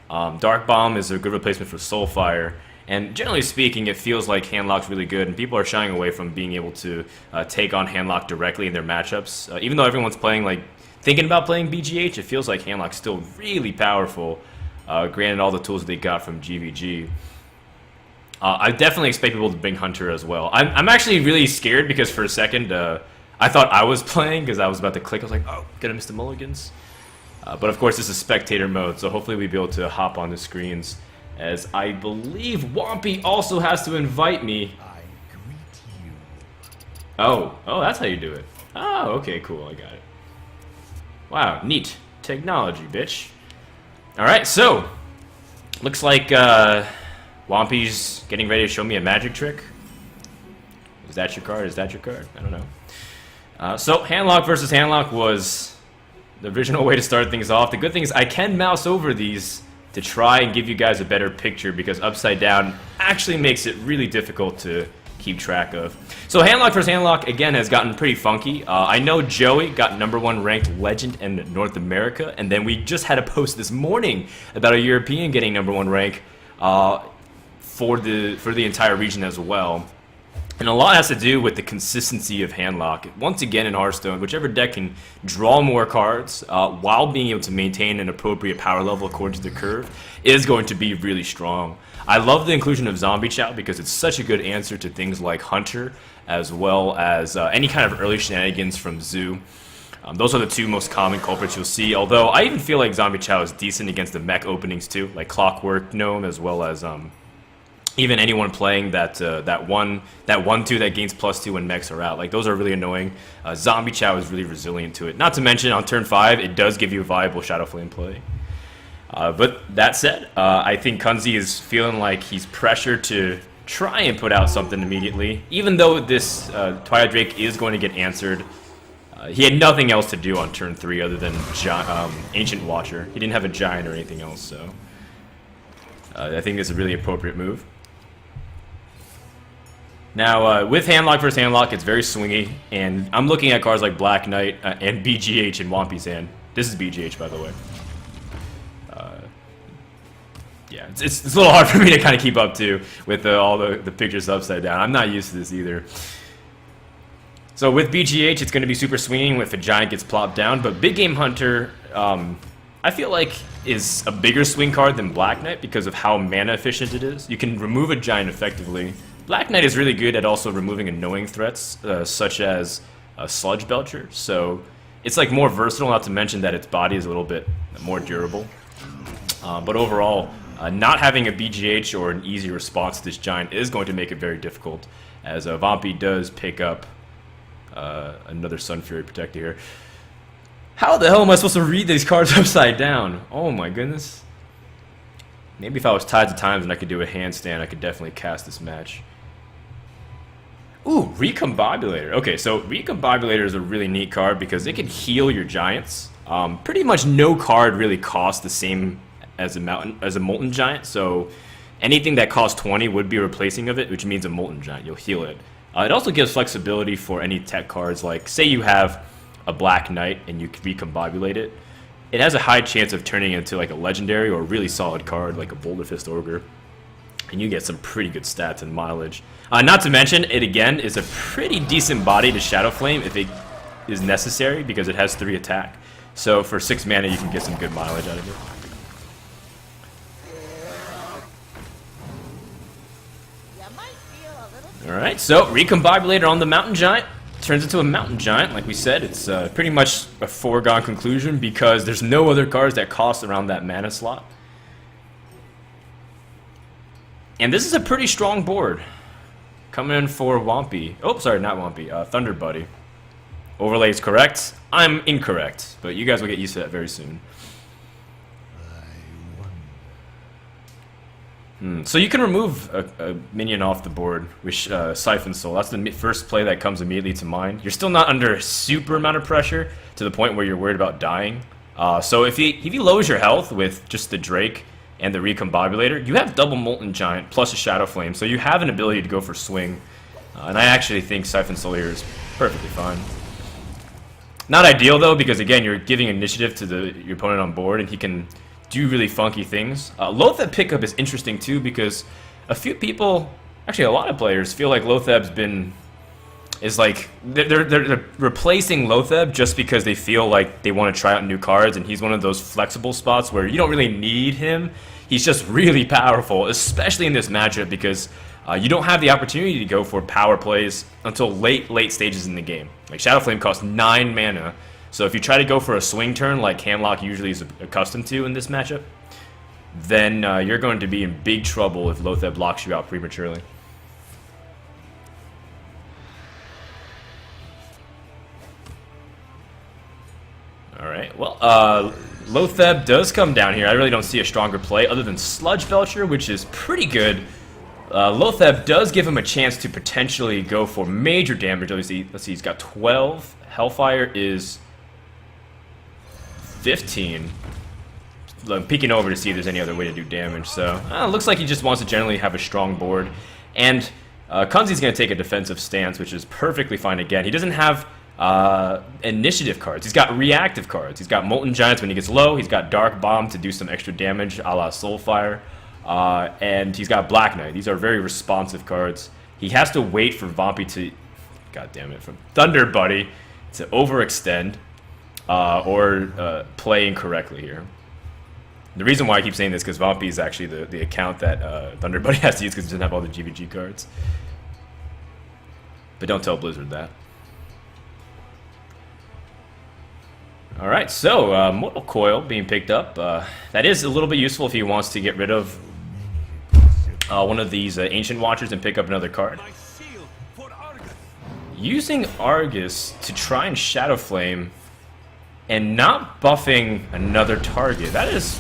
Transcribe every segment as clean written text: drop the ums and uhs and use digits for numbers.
Dark Bomb is a good replacement for Soulfire. And generally speaking, it feels like Handlock's really good, and people are shying away from being able to take on Handlock directly in their matchups. Even though everyone's playing, like, thinking about playing BGH, it feels like Handlock's still really powerful, granted all the tools they got from GVG. I definitely expect people to bring Hunter as well. I'm actually really scared because for a second, I thought I was playing because I was about to click. I was like, oh, gonna miss the mulligans. But of course, this is spectator mode, so hopefully we'll be able to hop on the screens. As I believe Wampy also has to invite me. I greet you. Oh, that's how you do it. Oh, okay, cool, I got it. Wow, neat. Technology, bitch. Alright, so, looks like Wampy's getting ready to show me a magic trick. Is that your card? Is that your card? I don't know. So, Handlock versus Handlock was the original way to start things off. The good thing is I can mouse over these to try and give you guys a better picture because upside down actually makes it really difficult to keep track of. So Handlock vs. Handlock, again, has gotten pretty funky. I know Joey got #1 ranked legend in North America, and then we just had a post this morning about a European getting #1 rank for the entire region as well. And a lot has to do with the consistency of Handlock. Once again in Hearthstone, whichever deck can draw more cards while being able to maintain an appropriate power level according to the curve is going to be really strong. I love the inclusion of Zombie Chow because it's such a good answer to things like Hunter, as well as any kind of early shenanigans from Zoo. Those are the two most common culprits you'll see, although I even feel like Zombie Chow is decent against the mech openings too, like Clockwork Gnome, as well as even anyone playing that 1/2 that gains +2 when mechs are out. Like, those are really annoying. Zombie Chow is really resilient to it. Not to mention, on turn 5, it does give you a viable Shadow Flame play. But that said, I think Kunzi is feeling like he's pressured to try and put out something immediately. Even though this Twilight Drake is going to get answered, he had nothing else to do on turn 3 other than Ancient Watcher. He didn't have a Giant or anything else, so I think it's a really appropriate move. Now, with Handlock vs. Handlock, it's very swingy, and I'm looking at cards like Black Knight and BGH in Wampy's hand. This is BGH, by the way. Yeah, it's a little hard for me to kind of keep up to with all the pictures upside down. I'm not used to this either. So with BGH, it's going to be super swinging if a Giant gets plopped down, but Big Game Hunter, I feel like, is a bigger swing card than Black Knight because of how mana efficient it is. You can remove a Giant effectively. Black Knight is really good at also removing annoying threats, such as a Sludge Belcher, so it's like more versatile, not to mention that its body is a little bit more durable. But overall, not having a BGH or an easy response to this Giant is going to make it very difficult, as Vampy does pick up another Sun Fury Protector here. How the hell am I supposed to read these cards upside down? Oh my goodness. Maybe if I was tied to times and I could do a handstand, I could definitely cast this match. Ooh, Recombobulator. Okay, so Recombobulator is a really neat card because it can heal your Giants. Pretty much no card really costs the same as a Molten Giant, so anything that costs 20 would be a replacing of it, which means a Molten Giant. You'll heal it. It also gives flexibility for any tech cards, like say you have a Black Knight and you Recombobulate it. It has a high chance of turning into like a legendary or a really solid card like a Boulder Fist Ogre, and you get some pretty good stats and mileage. Not to mention, it again is a pretty decent body to Shadow Flame if it is necessary because it has 3 attack. So for 6 mana, you can get some good mileage out of it. Alright, so Recombobulator on the Mountain Giant. Turns into a Mountain Giant, like we said. It's pretty much a foregone conclusion because there's no other cards that cost around that mana slot. And this is a pretty strong board. Coming in for Wampy. Oh, sorry, not Wampy. Thunderbuddy. Overlay is correct. I'm incorrect, but you guys will get used to that very soon. So you can remove a minion off the board with Siphon Soul. That's the first play that comes immediately to mind. You're still not under a super amount of pressure to the point where you're worried about dying. So if he lowers your health with just the Drake and the Recombobulator, you have double Molten Giant plus a Shadow Flame, so you have an ability to go for swing. And I actually think Siphon Soul here is perfectly fine. Not ideal though, because again, you're giving initiative to your opponent on board, and he can do really funky things. Lotheb pickup is interesting too because a few people, actually a lot of players, feel like Lotheb's is like they're replacing Lotheb just because they feel like they want to try out new cards, and he's one of those flexible spots where you don't really need him. He's just really powerful, especially in this matchup because you don't have the opportunity to go for power plays until late stages in the game. Like Shadow Flame costs 9 mana, so if you try to go for a swing turn like Handlock usually is accustomed to in this matchup, then you're going to be in big trouble if Lotheb blocks you out prematurely. Alright, well, Lotheb does come down here. I really don't see a stronger play other than Sludge Belcher, which is pretty good. Lotheb does give him a chance to potentially go for major damage. Let's see, he's got 12. Hellfire is 15. I'm peeking over to see if there's any other way to do damage. So, looks like he just wants to generally have a strong board. And Kunzi's going to take a defensive stance, which is perfectly fine again. He doesn't have initiative cards. He's got reactive cards. He's got Molten Giants when he gets low. He's got Dark Bomb to do some extra damage a la Soulfire. And he's got Black Knight. These are very responsive cards. He has to wait for Vampy to, god damn it, from Thunderbuddy to overextend or play incorrectly here. The reason why I keep saying this is because Vampy is actually the account that Thunderbuddy has to use because he doesn't have all the GVG cards. But don't tell Blizzard that. Alright, so Mortal Coil being picked up. That is a little bit useful if he wants to get rid of one of these Ancient Watchers and pick up another card. Using Argus to try and Shadow Flame and not buffing another target. That is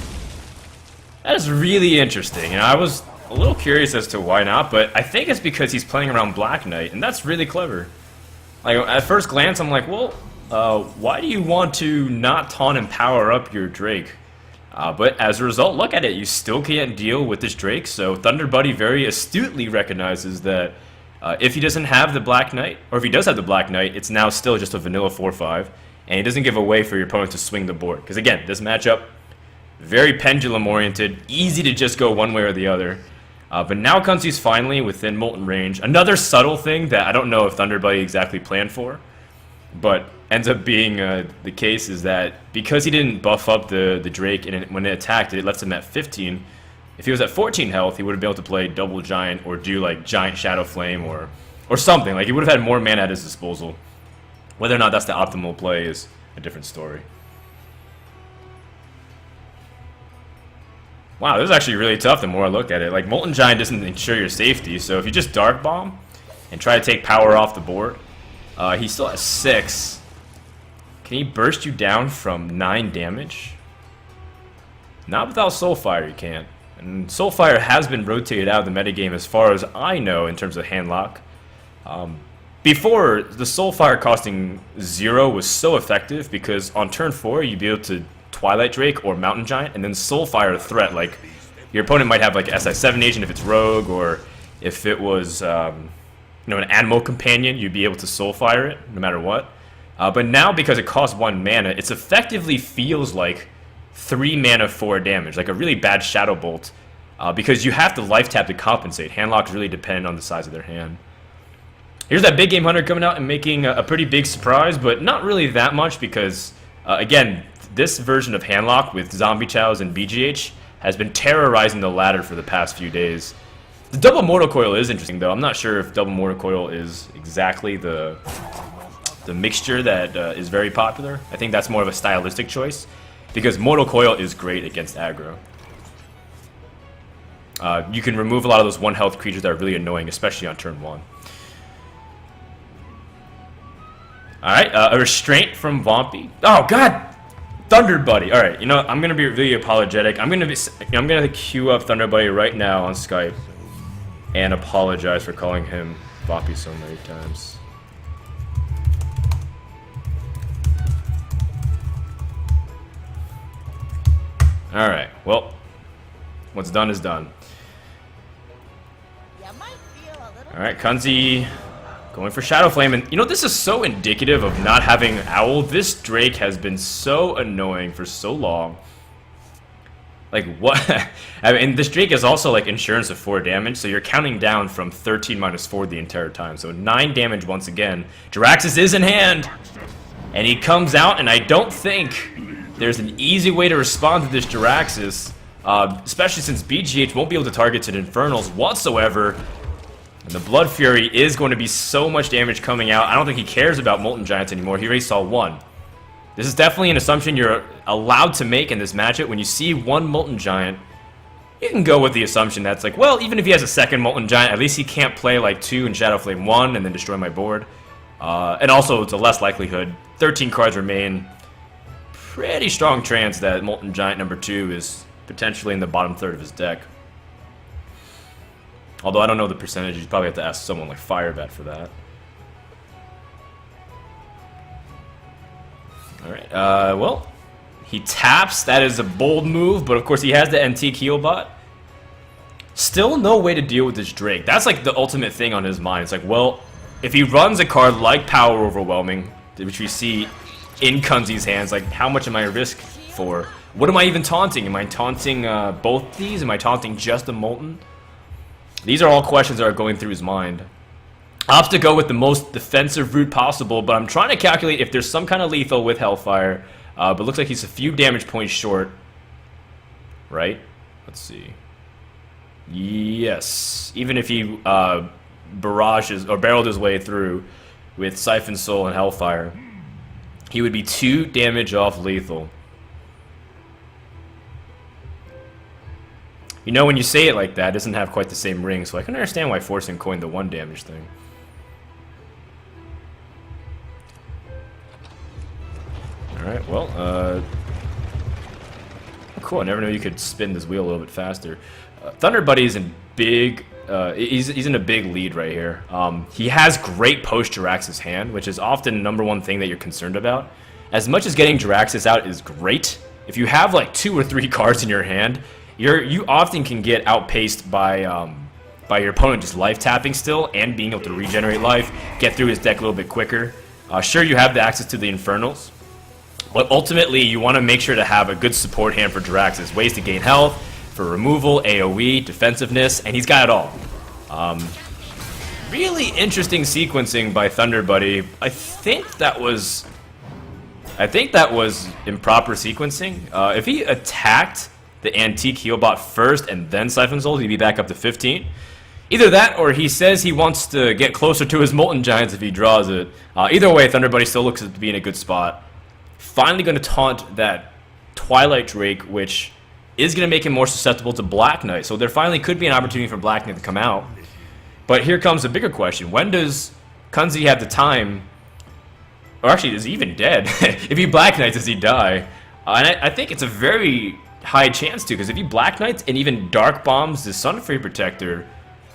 really interesting. You know, I was a little curious as to why not, but I think it's because he's playing around Black Knight, and that's really clever. Like, at first glance, I'm like, well, why do you want to not taunt and power up your Drake? But as a result, look at it, you still can't deal with this Drake, so Thunderbuddy very astutely recognizes that if he doesn't have the Black Knight, or if he does have the Black Knight, it's now still just a vanilla 4-5, and he doesn't give a way for your opponent to swing the board. Because again, this matchup, very pendulum-oriented, easy to just go one way or the other. But now Kunzi's finally within Molten range. Another subtle thing that I don't know if Thunderbuddy exactly planned for, but ends up being the case is that because he didn't buff up the Drake and when it attacked, it lets him at 15. If he was at 14 health, he would have been able to play double Giant or do like Giant Shadow Flame or something. Like he would have had more mana at his disposal. Whether or not that's the optimal play is a different story. Wow, this is actually really tough the more I look at it. Like, Molten Giant doesn't ensure your safety, so if you just Dark Bomb and try to take power off the board, he still has 6. Can he burst you down from 9 damage? Not without Soulfire, you can't. And Soulfire has been rotated out of the metagame as far as I know in terms of handlock. Before, the Soulfire costing 0 was so effective because on turn 4 you'd be able to Twilight Drake or Mountain Giant, and then Soulfire threat. Like, your opponent might have like an SI7 agent if it's Rogue, or if it was you know, an Animal Companion, you'd be able to Soulfire it no matter what. But now, because it costs 1 mana, it effectively feels like 3 mana 4 damage, like a really bad Shadow Bolt, because you have to life tap to compensate. Handlocks really depend on the size of their hand. Here's that Big Game Hunter coming out and making a pretty big surprise, but not really that much because, again, this version of Handlock with Zombie Chows and BGH has been terrorizing the ladder for the past few days. The Double Mortal Coil is interesting, though. I'm not sure if Double Mortal Coil is exactly the mixture that is very popular. I think that's more of a stylistic choice, because Mortal Coil is great against aggro. You can remove a lot of those 1 health creatures that are really annoying, especially on turn 1. Alright, a Restraint from Vampy. Oh, God! Thunderbuddy. All right, you know, I'm gonna be really apologetic. I'm gonna queue up Thunderbuddy right now on Skype and apologize for calling him Vampy so many times. All right. Well, what's done is done. All right, Kunzi going for Shadow Flame, and you know, this is so indicative of not having Owl. This Drake has been so annoying for so long. Like, what? I mean, this Drake is also, like, insurance of 4 damage, so you're counting down from 13 minus 4 the entire time. So 9 damage once again. Jiraxis is in hand! And he comes out, and I don't think there's an easy way to respond to this Jiraxis, especially since BGH won't be able to target to Infernals whatsoever. And the Blood Fury is going to be so much damage coming out. I don't think he cares about Molten Giants anymore. He already saw 1. This is definitely an assumption you're allowed to make in this matchup. When you see 1 Molten Giant, you can go with the assumption that's like, well, even if he has a second Molten Giant, at least he can't play like 2 and Shadow Flame 1 and then destroy my board. And also, it's a less likelihood. 13 cards remain. Pretty strong chance that Molten Giant number 2 is potentially in the bottom third of his deck. Although I don't know the percentage, you probably have to ask someone like Firebat for that. Alright, well, he taps. That is a bold move, but of course he has the Antique Healbot. Still no way to deal with this Drake. That's like the ultimate thing on his mind. It's like, well, if he runs a card like Power Overwhelming, which we see in Kunzi's hands, like, how much am I at risk for? What am I even taunting? Am I taunting both these? Am I taunting just the Molten? These are all questions that are going through his mind. I'll have to go with the most defensive route possible, but I'm trying to calculate if there's some kind of lethal with Hellfire. But it looks like he's a few damage points short. Right? Let's see. Yes. Even if he barrages or barreled his way through with Siphon Soul and Hellfire, he would be 2 damage off lethal. You know, when you say it like that, it doesn't have quite the same ring, so I can understand why Forcing coined the 1 damage thing. Alright, well, cool, I never knew you could spin this wheel a little bit faster. Thunderbuddy is in big, he's in a big lead right here. He has great post-Jiraxis hand, which is often the number 1 thing that you're concerned about. As much as getting Jiraxis out is great, if you have like 2 or 3 cards in your hand, you often can get outpaced by your opponent just life tapping still and being able to regenerate life, get through his deck a little bit quicker. Sure, you have the access to the Infernals, but ultimately you want to make sure to have a good support hand for Jiraxis. Ways to gain health, for removal, AoE, defensive,ness, and he's got it all. Really interesting sequencing by Thunderbuddy. I think that was improper sequencing. If he attacked the Antique Healbot first and then Siphon Soul, he'd be back up to 15. Either that, or he says he wants to get closer to his Molten Giants if he draws it. Either way, Thunderbuddy still looks to be in a good spot. Finally going to taunt that Twilight Drake, which is going to make him more susceptible to Black Knight. So there finally could be an opportunity for Black Knight to come out. But here comes a bigger question. When does Kunzi have the time? Or actually, is he even dead? If he Black Knights, does he die? And I think it's a very high chance to, because if he Black Knights and even Dark Bombs the Sunfree Protector,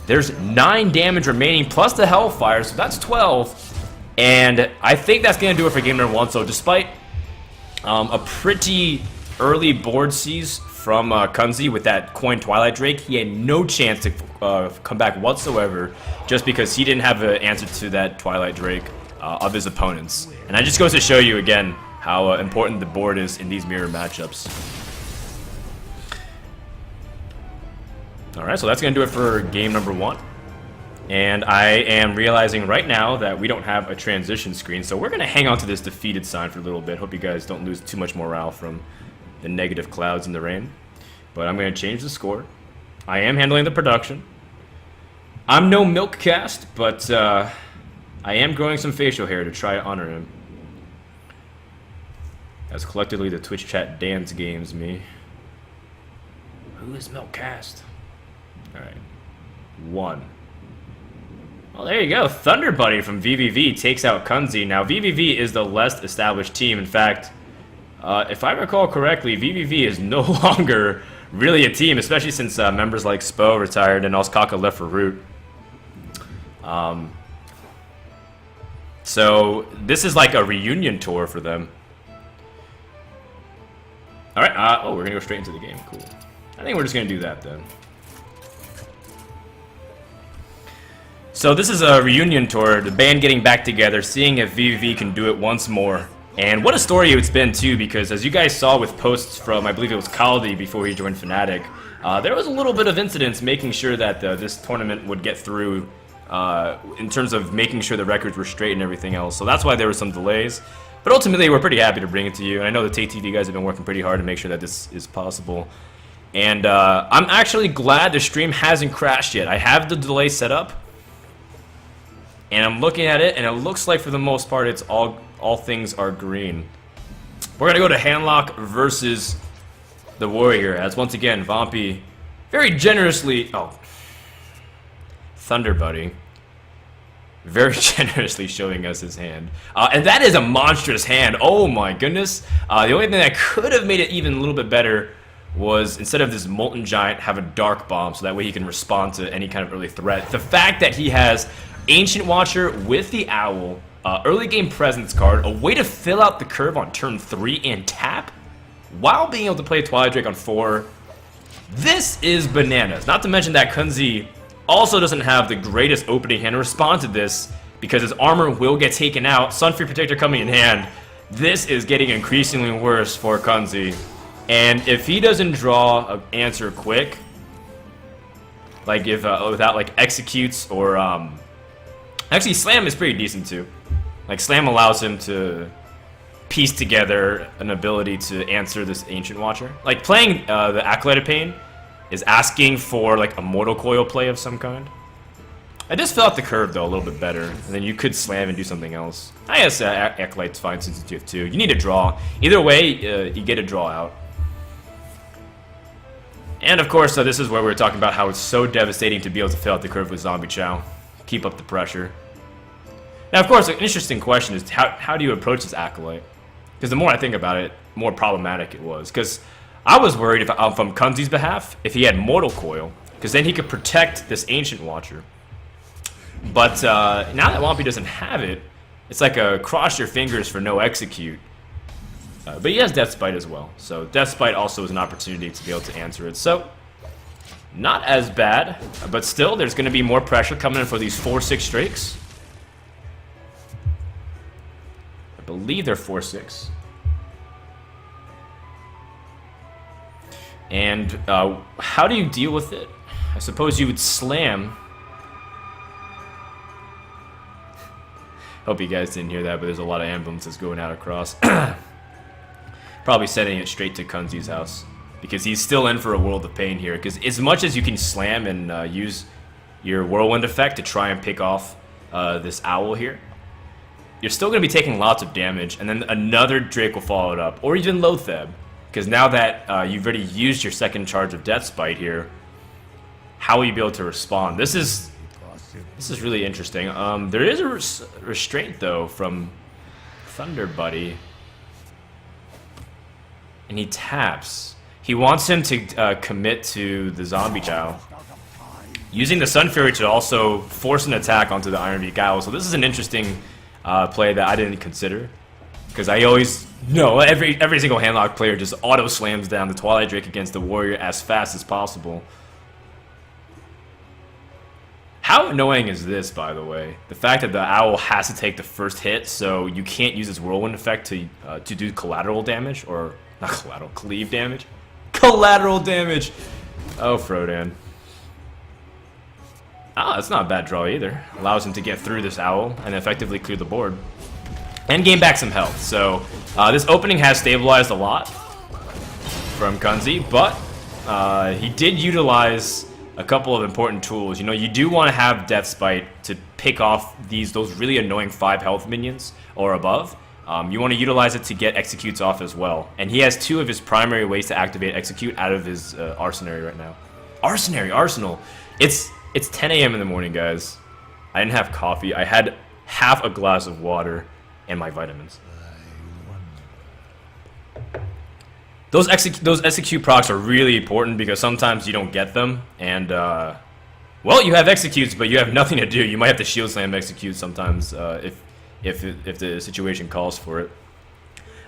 there's 9 damage remaining plus the Hellfire, so that's 12. And I think that's going to do it for game number 1. So despite a pretty early board seize from Kunzi with that coin Twilight Drake, he had no chance to come back whatsoever, just because he didn't have an answer to that Twilight Drake of his opponents. And that just goes to show you again how important the board is in these mirror matchups. Alright, so that's going to do it for game number 1. And I am realizing right now that we don't have a transition screen, so we're going to hang on to this defeated sign for a little bit. Hope you guys don't lose too much morale from the negative clouds in the rain. But I'm going to change the score. I am handling the production. I'm no milk cast, but I am growing some facial hair to try to honor him. As collectively the Twitch chat dance games me. Who is Milkcast? Alright. 1. Well, there you go. Thunderbuddy from VVV takes out Kunzi. Now, VVV is the less established team. In fact, if I recall correctly, VVV is no longer really a team, especially since members like Spo retired and Oskaka left for Root. So, this is like a reunion tour for them. Alright, oh, we're gonna go straight into the game. Cool. I think we're just gonna do that then. So this is a reunion tour, the band getting back together, seeing if VVV can do it once more. And what a story it's been, too, because as you guys saw with posts from, I believe it was Kaldi before he joined Fnatic, there was a little bit of incidents making sure that this tournament would get through in terms of making sure the records were straight and everything else. So that's why there were some delays. But ultimately, we're pretty happy to bring it to you. And I know the TateTV guys have been working pretty hard to make sure that this is possible. And I'm actually glad the stream hasn't crashed yet. I have the delay set up. And I'm looking at it, and it looks like for the most part, it's all things are green. We're gonna go to Handlock versus the Warrior, as once again, Vampy very generously, Thunderbuddy, very generously showing us his hand. And that is a monstrous hand, oh my goodness. The only thing that could have made it even a little bit better was, instead of this Molten Giant, have a Dark Bomb, so that way he can respond to any kind of early threat. The fact that he has Ancient Watcher with the Owl, early game presence card, a way to fill out the curve on turn 3 and tap, while being able to play Twilight Drake on 4. This is bananas. Not to mention that Kunzi also doesn't have the greatest opening hand to respond to this, because his armor will get taken out, Sunfury Protector coming in hand. This is getting increasingly worse for Kunzi. And if he doesn't draw an answer quick, like if without like executes or actually Slam is pretty decent too. Like Slam allows him to piece together an ability to answer this Ancient Watcher. Like playing the Acolyte of Pain is asking for like a Mortal Coil play of some kind. I just fill out the curve though a little bit better, and then you could Slam and do something else. I guess Acolyte's fine since it's TF2. You need a draw. Either way, you get a draw out. And of course, this is where we were talking about how it's so devastating to be able to fill out the curve with Zombie Chow. Keep up the pressure. Now, of course, an interesting question is how do you approach this Acolyte? Because the more I think about it, the more problematic it was. Because I was worried from Kunzi's behalf if he had Mortal Coil, because then he could protect this Ancient Watcher. But now that Wampy doesn't have it, it's like a cross your fingers for no execute. But he has Death Spite as well, so Death Spite also is an opportunity to be able to answer it. So, not as bad, but still, there's going to be more pressure coming in for these 4-6 Drakes. I believe they're 4-6. And how do you deal with it? I suppose you would Slam. Hope you guys didn't hear that, but there's a lot of ambulances going out across. Probably sending it straight to Kunzi's house, because he's still in for a world of pain here. Because as much as you can Slam and use your Whirlwind effect to try and pick off this Owl here, you're still going to be taking lots of damage, and then another Drake will follow it up, or even Lotheb. Because now that you've already used your second charge of Death Spite here, how will you be able to respond? This is really interesting. There is a restraint though from Thunderbuddy. And he taps. He wants him to commit to the Zombie Chow, using the Sun Fury to also force an attack onto the Iron Beak Owl. So this is an interesting play that I didn't consider, because I always know every single Handlock player just auto slams down the Twilight Drake against the Warrior as fast as possible. How annoying is this, by the way? The fact that the Owl has to take the first hit, so you can't use its Whirlwind effect to do collateral damage, or not collateral, cleave damage? Collateral damage! Oh, Frodan. Ah, that's not a bad draw either. Allows him to get through this Owl and effectively clear the board. And gain back some health. So, this opening has stabilized a lot from Kunzi, but he did utilize a couple of important tools. You know, you do want to have Death Spite to pick off those really annoying 5 health minions or above. You want to utilize it to get executes off as well. And he has 2 of his primary ways to activate execute out of his arsenal right now. Arsenal! It's 10 a.m. in the morning, guys. I didn't have coffee. I had half a glass of water and my vitamins. Those execute procs are really important because sometimes you don't get them. And, well, you have executes, but you have nothing to do. You might have to shield slam execute sometimes if the situation calls for it.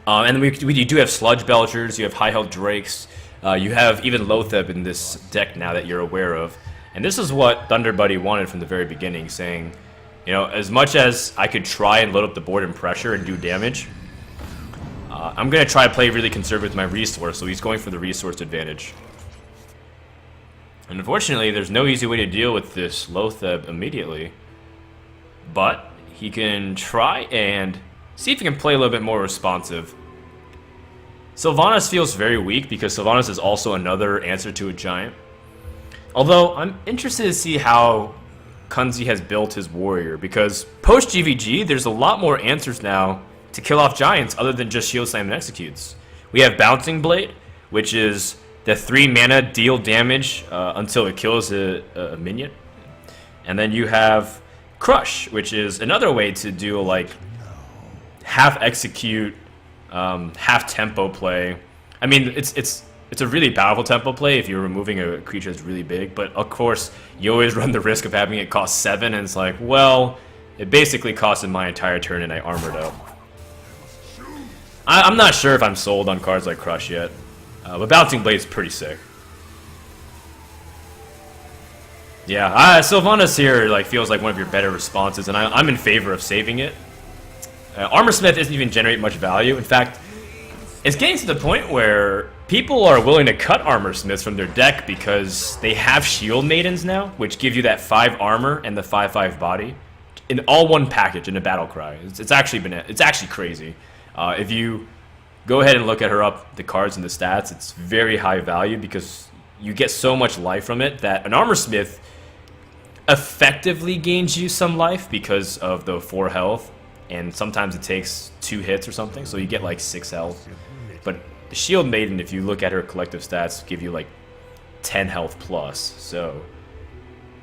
And then you do have Sludge Belchers, you have High Health Drakes, you have even Lotheb in this deck now that you're aware of. And this is what Thunderbuddy wanted from the very beginning, saying, you know, as much as I could try and load up the board and pressure and do damage, I'm going to try to play really conservative with my resource, so he's going for the resource advantage. And unfortunately, there's no easy way to deal with this Lotheb immediately. But he can try and see if he can play a little bit more responsive. Sylvanas feels very weak because Sylvanas is also another answer to a giant. Although, I'm interested to see how Kunzi has built his warrior, because post-GVG, there's a lot more answers now to kill off giants other than just Shield Slam and Executes. We have Bouncing Blade, which is the 3 mana deal damage until it kills a minion. And then you have Crush, which is another way to do like half execute, half tempo play. I mean, it's a really powerful tempo play if you're removing a creature that's really big, but of course you always run the risk of having it cost 7, and it's like, well, it basically costed my entire turn and I armored up. I'm not sure if I'm sold on cards like Crush yet, but Bouncing Blade's pretty sick. Yeah, Sylvanas here like feels like one of your better responses, and I'm in favor of saving it. Armorsmith doesn't even generate much value. In fact, it's getting to the point where people are willing to cut Armorsmiths from their deck because they have Shield Maidens now, which give you that 5 armor and the 5/5 body in all one package in a battle cry. It's actually crazy. If you go ahead and look at her up, the cards and the stats, it's very high value because you get so much life from it that an Armorsmith effectively gains you some life because of the 4 health, and sometimes it takes 2 hits or something, so you get like 6 health. But the Shield Maiden, if you look at her collective stats, give you like 10 health plus, so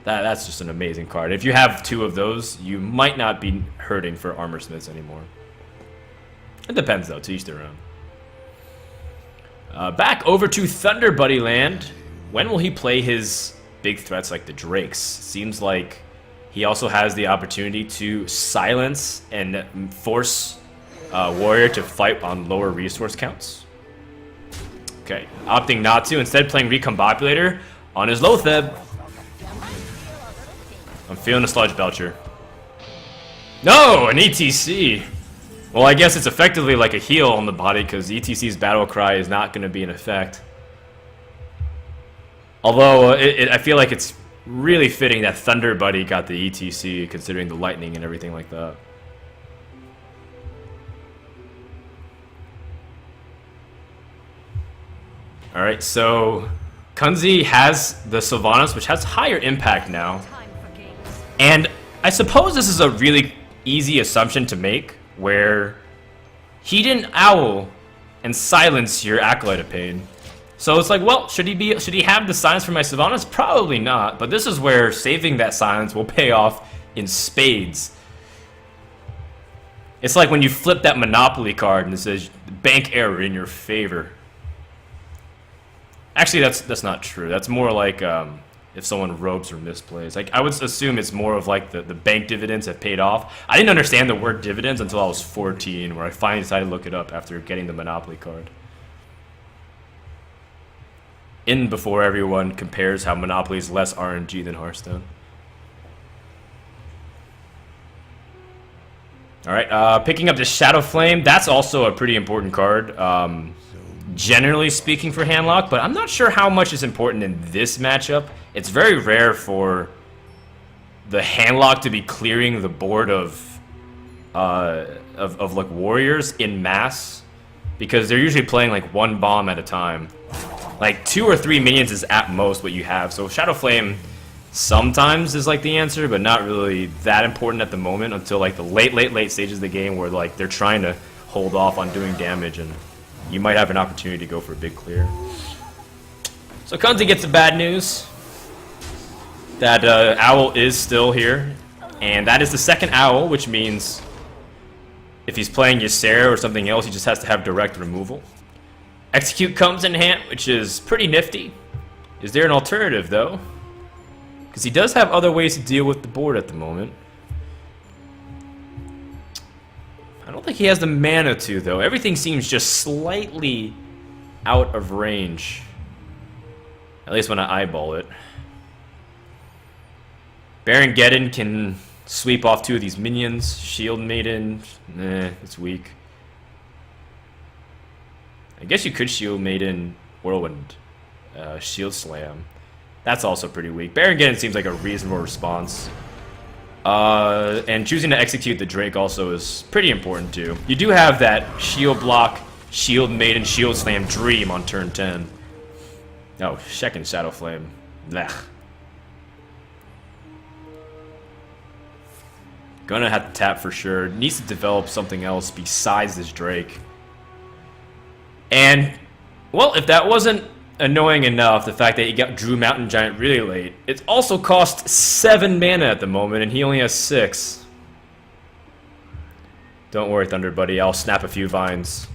that's just an amazing card. If you have 2 of those, you might not be hurting for Armorsmiths anymore. It depends though, to each their own. Back over to Thunderbuddy land. When will he play his big threats like the Drakes? Seems like he also has the opportunity to silence and force Warrior to fight on lower resource counts. Okay, opting not to, instead playing Recombobulator on his Lotheb. I'm feeling a Sludge Belcher. No, an ETC! Well, I guess it's effectively like a heal on the body because ETC's Battle Cry is not going to be in effect. Although, I feel like it's really fitting that Thunderbuddy got the ETC considering the lightning and everything like that. Alright, so Kunzi has the Sylvanas, which has higher impact now. And I suppose this is a really easy assumption to make, where he didn't owl and silence your Acolyte of Pain. So it's like, well, should he have the silence for my Sylvanas? Probably not, but this is where saving that silence will pay off in spades. It's like when you flip that Monopoly card and it says bank error in your favor. Actually, that's not true. That's more like if someone ropes or misplays. Like, I would assume it's more of like the bank dividends have paid off. I didn't understand the word dividends until I was 14, where I finally decided to look it up after getting the Monopoly card. In before everyone compares how Monopoly is less RNG than Hearthstone. Alright, picking up the Shadow Flame, that's also a pretty important card. Generally speaking for Handlock, but I'm not sure how much is important in this matchup. It's very rare for the Handlock to be clearing the board of like warriors in mass, because they're usually playing like 1 bomb at a time. Like 2 or 3 minions is at most what you have. So Shadow Flame sometimes is like the answer, but not really that important at the moment until like the late stages of the game where like they're trying to hold off on doing damage and you might have an opportunity to go for a big clear. So Kunzi gets the bad news that Owl is still here, and that is the second Owl, which means if he's playing Ysera or something else, he just has to have direct removal. Execute comes in hand, which is pretty nifty. Is there an alternative, though? Because he does have other ways to deal with the board at the moment. I don't think he has the mana to, though. Everything seems just slightly out of range. At least when I eyeball it. Baron Geddon can sweep off 2 of these minions. Shield Maiden, it's weak. I guess you could Shield Maiden Whirlwind Shield Slam. That's also pretty weak. Baron seems like a reasonable response. And choosing to execute the Drake also is pretty important too. You do have that Shield Block, Shield Maiden, Shield Slam Dream on turn 10. Oh, second Shadow Flame. Blech. Gonna have to tap for sure. Needs to develop something else besides this Drake. And, well, if that wasn't annoying enough, the fact that he drew Mountain Giant really late, it also cost 7 mana at the moment, and he only has 6. Don't worry, Thunderbuddy, I'll snap a few vines.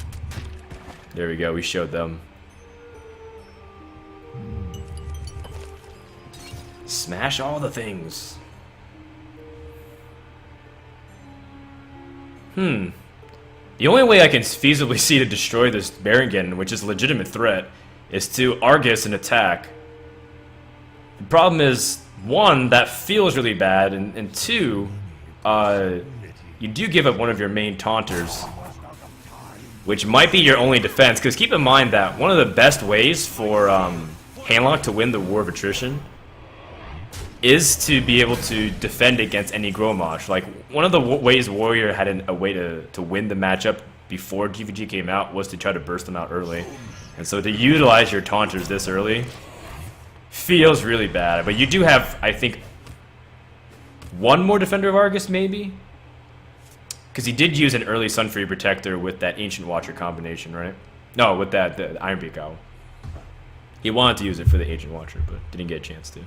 There we go, we showed them. Smash all the things. The only way I can feasibly see to destroy this Baron, which is a legitimate threat, is to Argus and attack. The problem is, 1, that feels really bad, and 2, you do give up one of your main taunters, which might be your only defense, because keep in mind that one of the best ways for Handlock to win the War of Attrition is to be able to defend against any Grommash. Like, one of the ways Warrior had a way to win the matchup before GVG came out was to try to burst them out early. And so to utilize your taunters this early feels really bad. But you do have, I think, 1 more Defender of Argus, maybe? Because he did use an early Sunfury Protector with that Ancient Watcher combination, right? No, with that the Ironbeak Owl. He wanted to use it for the Ancient Watcher, but didn't get a chance to.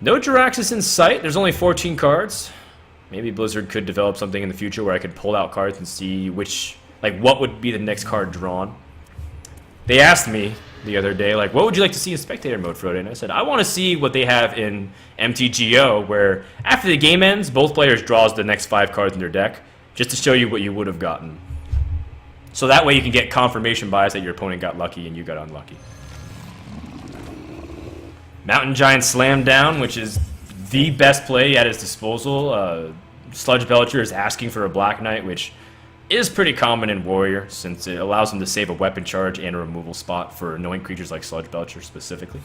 No Jiraxis in sight. There's only 14 cards. Maybe Blizzard could develop something in the future where I could pull out cards and see which, like, what would be the next card drawn. They asked me the other day, like, what would you like to see in Spectator mode, Frode? And I said, I want to see what they have in MTGO, where after the game ends, both players draws the next 5 cards in their deck, just to show you what you would have gotten. So that way you can get confirmation bias that your opponent got lucky and you got unlucky. Mountain Giant Slam Down, which is the best play at his disposal. Sludge Belcher is asking for a Black Knight, which is pretty common in Warrior, since it allows him to save a weapon charge and a removal spot for annoying creatures like Sludge Belcher specifically.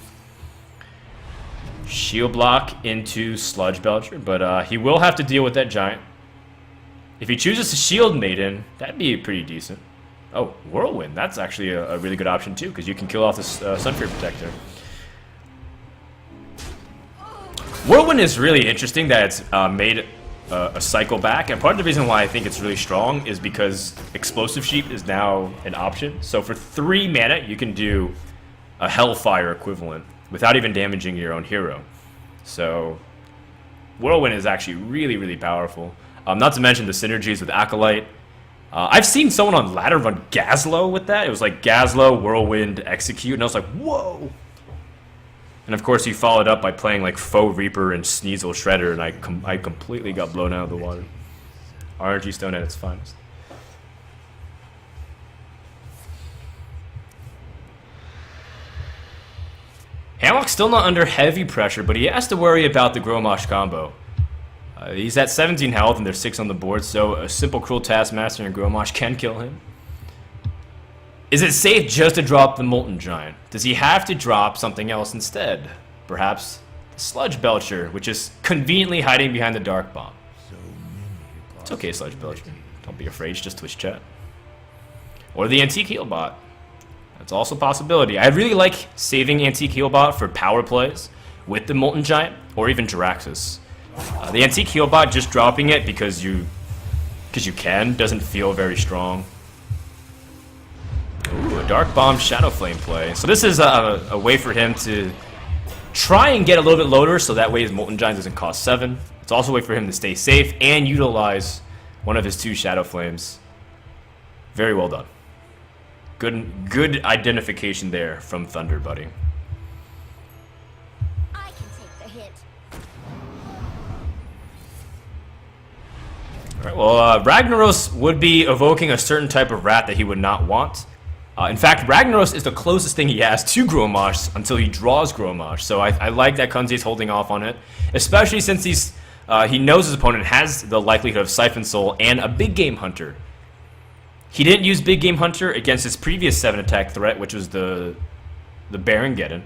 Shield Block into Sludge Belcher, but he will have to deal with that Giant. If he chooses to Shield Maiden, that'd be pretty decent. Oh, Whirlwind, that's actually a really good option too, because you can kill off this Sunfury Protector. Whirlwind is really interesting that it's made a cycle back, and part of the reason why I think it's really strong is because Explosive Sheep is now an option. So for 3 mana, you can do a Hellfire equivalent without even damaging your own hero. So Whirlwind is actually really, really powerful. Not to mention the synergies with Acolyte. I've seen someone on ladder run Gazlowe with that. It was like Gazlowe, Whirlwind, Execute, and I was like, whoa! And of course, he followed up by playing like Faux Reaper and Sneasel Shredder, and I completely got blown out of the water. RNG Stone at its finest. Hamlock's still not under heavy pressure, but he has to worry about the Grommash combo. He's at 17 health, and there's 6 on the board, so a simple Cruel Taskmaster and Grommash can kill him. Is it safe just to drop the Molten Giant? Does he have to drop something else instead? Perhaps the Sludge Belcher, which is conveniently hiding behind the Dark Bomb. It's okay, Sludge Belcher. Don't be afraid, just Twitch chat. Or the Antique Healbot. That's also a possibility. I really like saving Antique Healbot for power plays with the Molten Giant, or even Jiraxis. The Antique Healbot, just dropping it because you can, doesn't feel very strong. Ooh, a Dark Bomb Shadow Flame play. So this is a way for him to try and get a little bit lower, so that way his Molten Giant doesn't cost 7. It's also a way for him to stay safe and utilize one of his 2 Shadow Flames. Very well done. Good identification there from Thunderbuddy. I can take the hit. Alright, well, Ragnaros would be evoking a certain type of rat that he would not want. In fact, Ragnaros is the closest thing he has to Grommash until he draws Grommash, so I like that Kunzi's holding off on it, especially since he knows his opponent has the likelihood of Siphon Soul and a big game hunter. He didn't use Big Game Hunter against his previous 7 attack threat, which was the Barongeddon.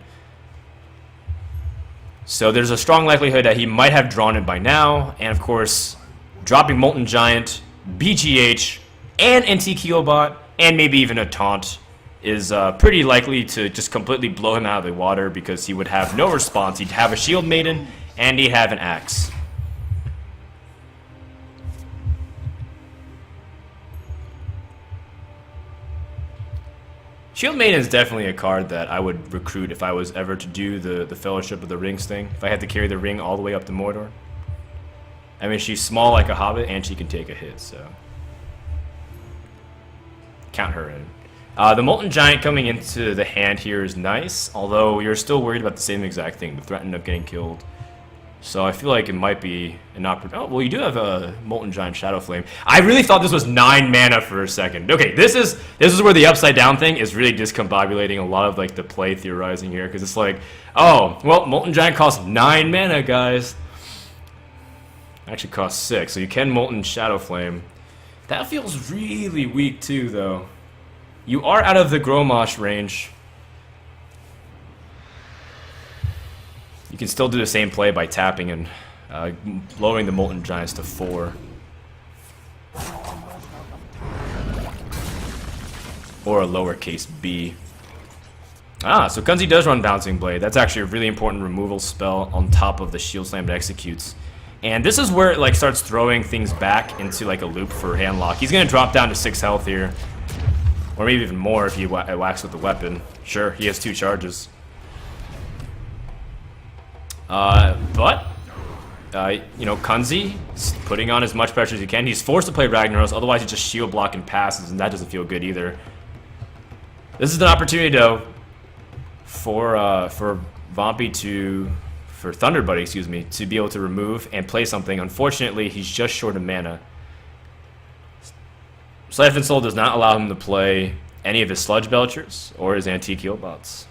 So there's a strong likelihood that he might have drawn it by now. And of course, dropping Molten Giant, BGH, and NT Keelbot, and maybe even a taunt is pretty likely to just completely blow him out of the water because he would have no response. He'd have a Shield Maiden, and he'd have an Axe. Shield Maiden is definitely a card that I would recruit if I was ever to do the Fellowship of the Rings thing. If I had to carry the ring all the way up to Mordor. I mean, she's small like a hobbit, and she can take a hit, so... count her in. The Molten Giant coming into the hand here is nice, although you're still worried about the same exact thing, the threat of getting killed. So I feel like it might be an opportunity. Oh, well, you do have a Molten Giant Shadow Flame. I really thought this was 9 mana for a second. Okay, this is where the upside down thing is really discombobulating a lot of like the play theorizing here, because it's like, oh, well, Molten Giant costs 9 mana, guys. Actually costs 6, so you can Molten Shadow Flame. That feels really weak too, though. You are out of the Grommash range. You can still do the same play by tapping and lowering the Molten Giants to 4. Or a lowercase b. Ah, so Kunzi does run Bouncing Blade. That's actually a really important removal spell on top of the Shield Slam it executes. And this is where it like starts throwing things back into like a loop for Handlock. He's going to drop down to 6 health here. Or maybe even more if he whacks with the weapon. Sure, he has 2 charges. You know, Kunzi putting on as much pressure as he can. He's forced to play Ragnaros, otherwise he just shield block and passes, and that doesn't feel good either. This is an opportunity, though, for Thunderbuddy, excuse me, to be able to remove and play something. Unfortunately, he's just short of mana. Siphon Soul does not allow him to play any of his Sludge Belchers or his Antique Healbots.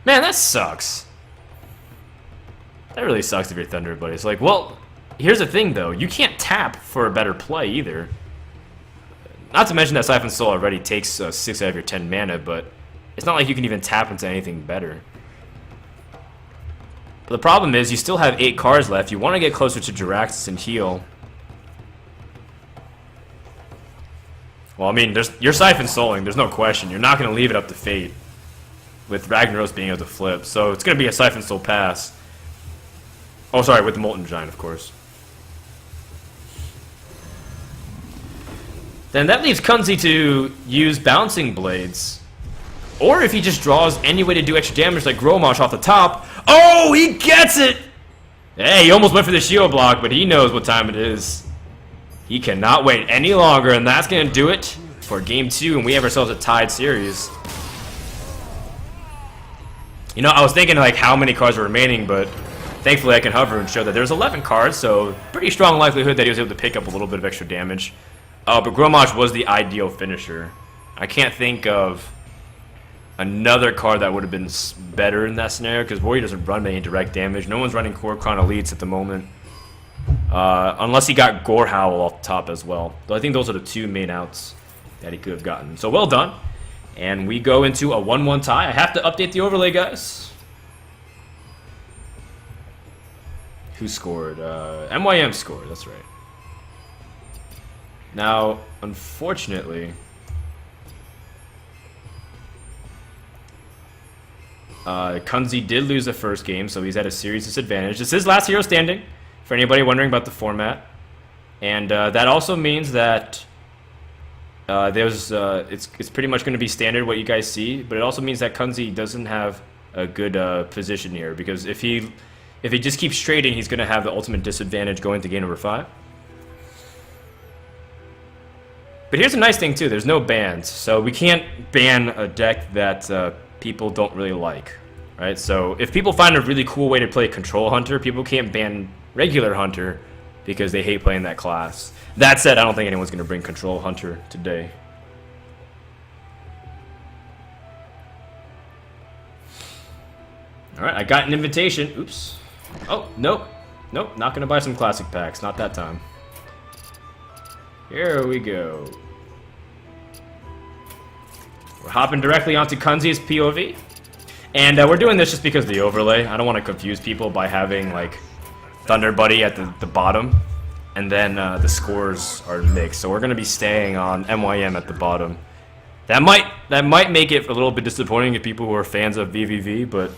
Man, that sucks. That really sucks if you're Thunderbuddy. It's like, well, here's the thing, though. You can't tap for a better play, either. Not to mention that Siphon Soul already takes 6 out of your 10 mana, but it's not like you can even tap into anything better. But the problem is, you still have 8 cards left. You want to get closer to Jiraxis and heal. Well, I mean, you're Siphon Souling, there's no question. You're not going to leave it up to fate with Ragnaros being able to flip. So it's going to be a Siphon Soul pass. Oh, sorry, with the Molten Giant, of course. Then that leaves Kunzi to use Bouncing Blades. Or if he just draws any way to do extra damage like Grommash off the top. Oh, he gets it! Hey, he almost went for the shield block, but he knows what time it is. He cannot wait any longer, and that's going to do it for Game 2, and we have ourselves a tied series. You know, I was thinking like how many cards were remaining, but thankfully I can hover and show that there's 11 cards, so pretty strong likelihood that he was able to pick up a little bit of extra damage. But Grommash was the ideal finisher. I can't think of another card that would have been better in that scenario, because Warrior doesn't run any direct damage. No one's running Kor'kron Elites at the moment. Unless he got Gorehowl off the top as well. So I think those are the 2 main outs that he could have gotten. So well done. And we go into a 1-1 tie. I have to update the overlay, guys. Who scored? MYM scored, that's right. Now, unfortunately, Kunzi did lose the first game, so he's at a series disadvantage. This is last hero standing, for anybody wondering about the format. And that also means that it's pretty much going to be standard what you guys see, but it also means that Kunzi doesn't have a good position here, because if he just keeps trading, he's going to have the ultimate disadvantage going to game number 5. But here's a nice thing too, there's no bans, so we can't ban a deck that people don't really like, right? So if people find a really cool way to play Control Hunter, people can't ban regular Hunter because they hate playing that class. That said, I don't think anyone's going to bring Control Hunter today. Alright, I got an invitation. Oops. Oh, nope. Nope, not going to buy some classic packs. Not that time. Here we go. We're hopping directly onto Kunzi's POV. And we're doing this just because of the overlay. I don't want to confuse people by having, like, Thunderbuddy at the bottom. And then the scores are mixed. So we're going to be staying on MYM at the bottom. That might make it a little bit disappointing to people who are fans of VVV, but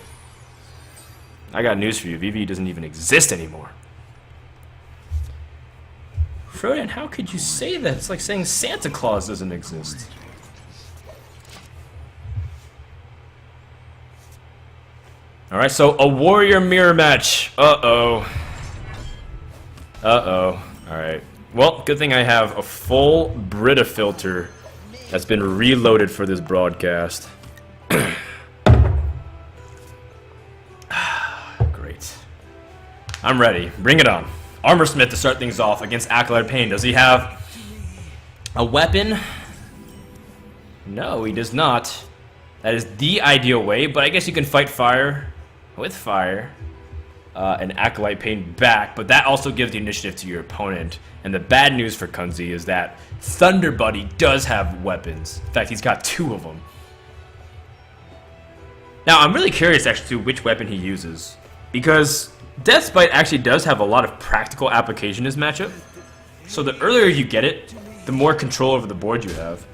I got news for you. VVV doesn't even exist anymore. Frodan, how could you say that? It's like saying Santa Claus doesn't exist. Alright, so a warrior mirror match. Uh-oh. Uh-oh. Alright. Well, good thing I have a full Brita filter that's been reloaded for this broadcast. Great. I'm ready. Bring it on. Armor Smith to start things off against Acolyte Pain. Does he have a weapon? No, he does not. That is the ideal way, but I guess you can fight fire with fire and Acolyte Pain back, but that also gives the initiative to your opponent. And the bad news for Kunzi is that Thunderbuddy does have weapons. In fact, he's got 2 of them. Now, I'm really curious actually to which weapon he uses, because Deathbite actually does have a lot of practical application in this matchup. So the earlier you get it, the more control over the board you have.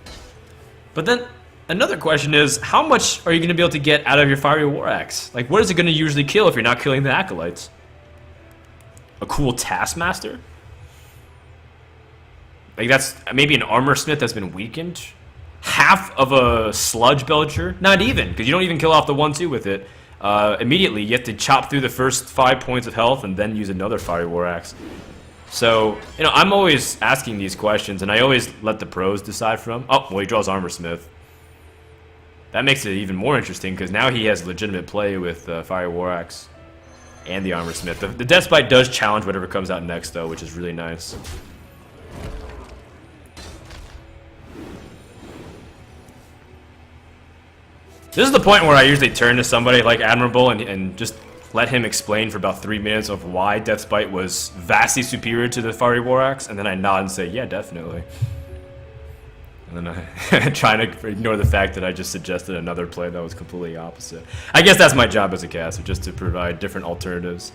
But then another question is, how much are you going to be able to get out of your Fiery War Axe? Like, what is it going to usually kill if you're not killing the Acolytes? A cool Taskmaster? Like, that's maybe an Armor Smith that's been weakened? Half of a Sludge Belcher? Not even, because you don't even kill off the 1-2 with it. Immediately, you have to chop through the first 5 points of health and then use another Fiery War Axe. So, you know, I'm always asking these questions, and I always let the pros decide for him. Oh, well, he draws Armor Smith. That makes it even more interesting, because now he has legitimate play with Fire War Axe and the Armor Smith. The Deathbite does challenge whatever comes out next, though, which is really nice. This is the point where I usually turn to somebody like Admirable and just let him explain for about 3 minutes of why Deathbite was vastly superior to the Fiery War Axe, and then I nod and say, yeah, definitely. And then I try to ignore the fact that I just suggested another play that was completely opposite. I guess that's my job as a caster, just to provide different alternatives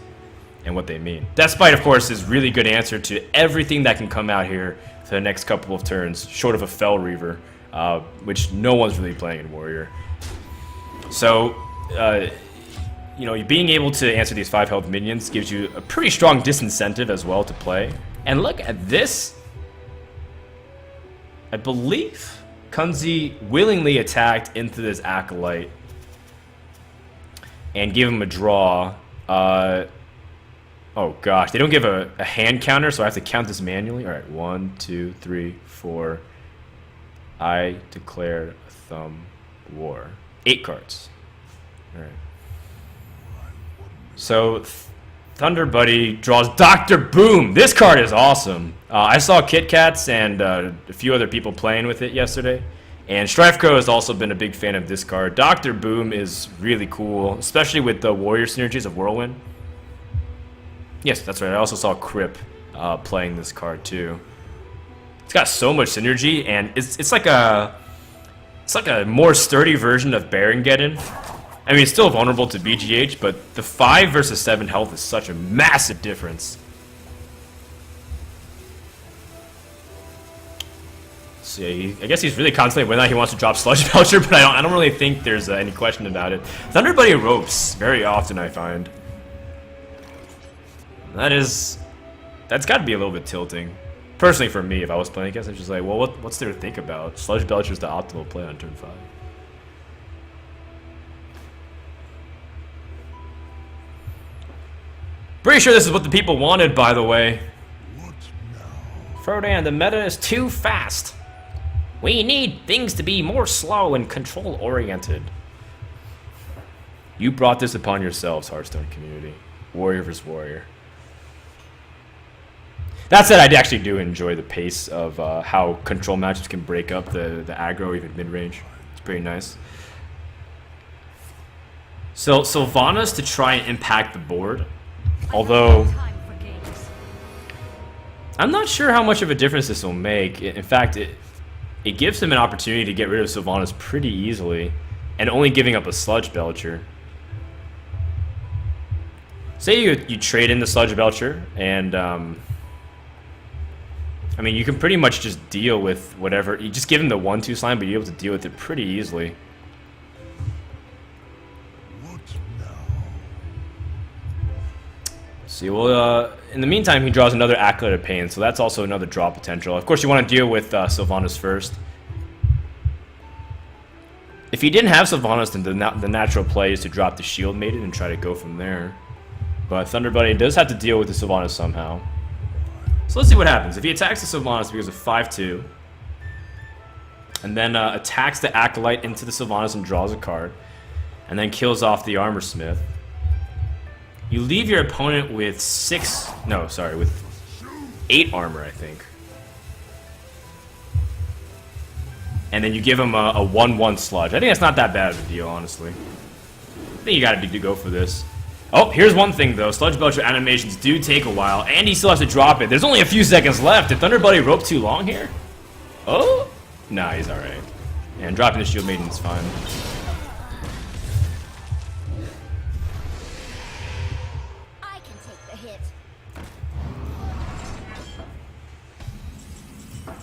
and what they mean. Deathbite, of course, is really good answer to everything that can come out here for the next couple of turns, short of a Fell Reaver, which no one's really playing in Warrior. So, you know, being able to answer these 5 health minions gives you a pretty strong disincentive as well to play. And look at this. I believe Kunzi willingly attacked into this Acolyte and gave him a draw. Oh gosh, they don't give a hand counter, so I have to count this manually. All right, 1, 2, 3, 4. I declare a thumb war. 8 cards. All right. So Thunderbuddy draws Dr. Boom. This card is awesome. I saw Kit Kats and a few other people playing with it yesterday. And Strifeco has also been a big fan of this card. Dr. Boom is really cool, especially with the Warrior synergies of Whirlwind. Yes, that's right. I also saw Crip playing this card too. It's got so much synergy, and it's like a more sturdy version of Barongeddon. I mean, it's still vulnerable to BGH, but the 5 versus 7 health is such a massive difference. See, I guess he's really contemplating whether or not he wants to drop Sludge Belcher, but I don't really think there's any question about it. Thunderbuddy ropes very often, I find. That's got to be a little bit tilting. Personally, for me, if I was playing against, I'm just like, well, what's there to think about? Sludge Belcher's the optimal play on turn 5. Pretty sure this is what the people wanted, by the way. Frodan, the meta is too fast. We need things to be more slow and control-oriented. You brought this upon yourselves, Hearthstone community. Warrior vs. Warrior. That said, I actually do enjoy the pace of how control matches can break up the aggro, even mid-range. It's pretty nice. So Sylvanas to try and impact the board. Although I'm not sure how much of a difference this will make. In fact, it gives him an opportunity to get rid of Sylvanas pretty easily, and only giving up a Sludge Belcher. Say you trade in the Sludge Belcher, and I mean, you can pretty much just deal with whatever. You just give him the 1/2 slime, but you're able to deal with it pretty easily. See, well, in the meantime, he draws another Acolyte of Pain, so that's also another draw potential. Of course, you want to deal with Sylvanas first. If he didn't have Sylvanas, then the natural play is to drop the Shield Maiden and try to go from there. But Thunderbuddy does have to deal with the Sylvanas somehow. So let's see what happens. If he attacks the Sylvanas because of 5/2, and then attacks the Acolyte into the Sylvanas and draws a card, and then kills off the Armor Smith, you leave your opponent with with 8 armor, I think. And then you give him a 1/1 sludge. I think that's not that bad of a deal, honestly. I think you gotta go for this. Oh, here's one thing though. Sludge Belcher animations do take a while, and he still has to drop it. There's only a few seconds left. Did Thunderbuddy rope too long here? Oh? Nah, he's alright. And dropping the Shield Maiden is fine.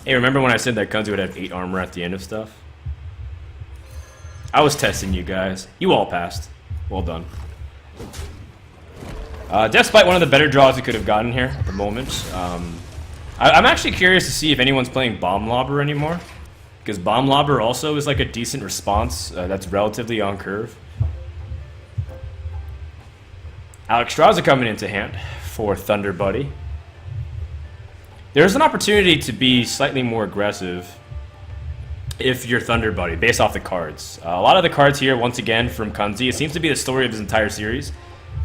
Hey, remember when I said that Kunzi would have 8 armor at the end of stuff? I was testing you guys. You all passed. Well done. Deathspite, one of the better draws we could have gotten here at the moment. I'm actually curious to see if anyone's playing Bomb Lobber anymore. Because Bomb Lobber also is like a decent response that's relatively on curve. Alexstrasza coming into hand for Thunderbuddy. There's an opportunity to be slightly more aggressive if you're Thunderbuddy, based off the cards. A lot of the cards here, once again, from Kunzi, it seems to be the story of his entire series,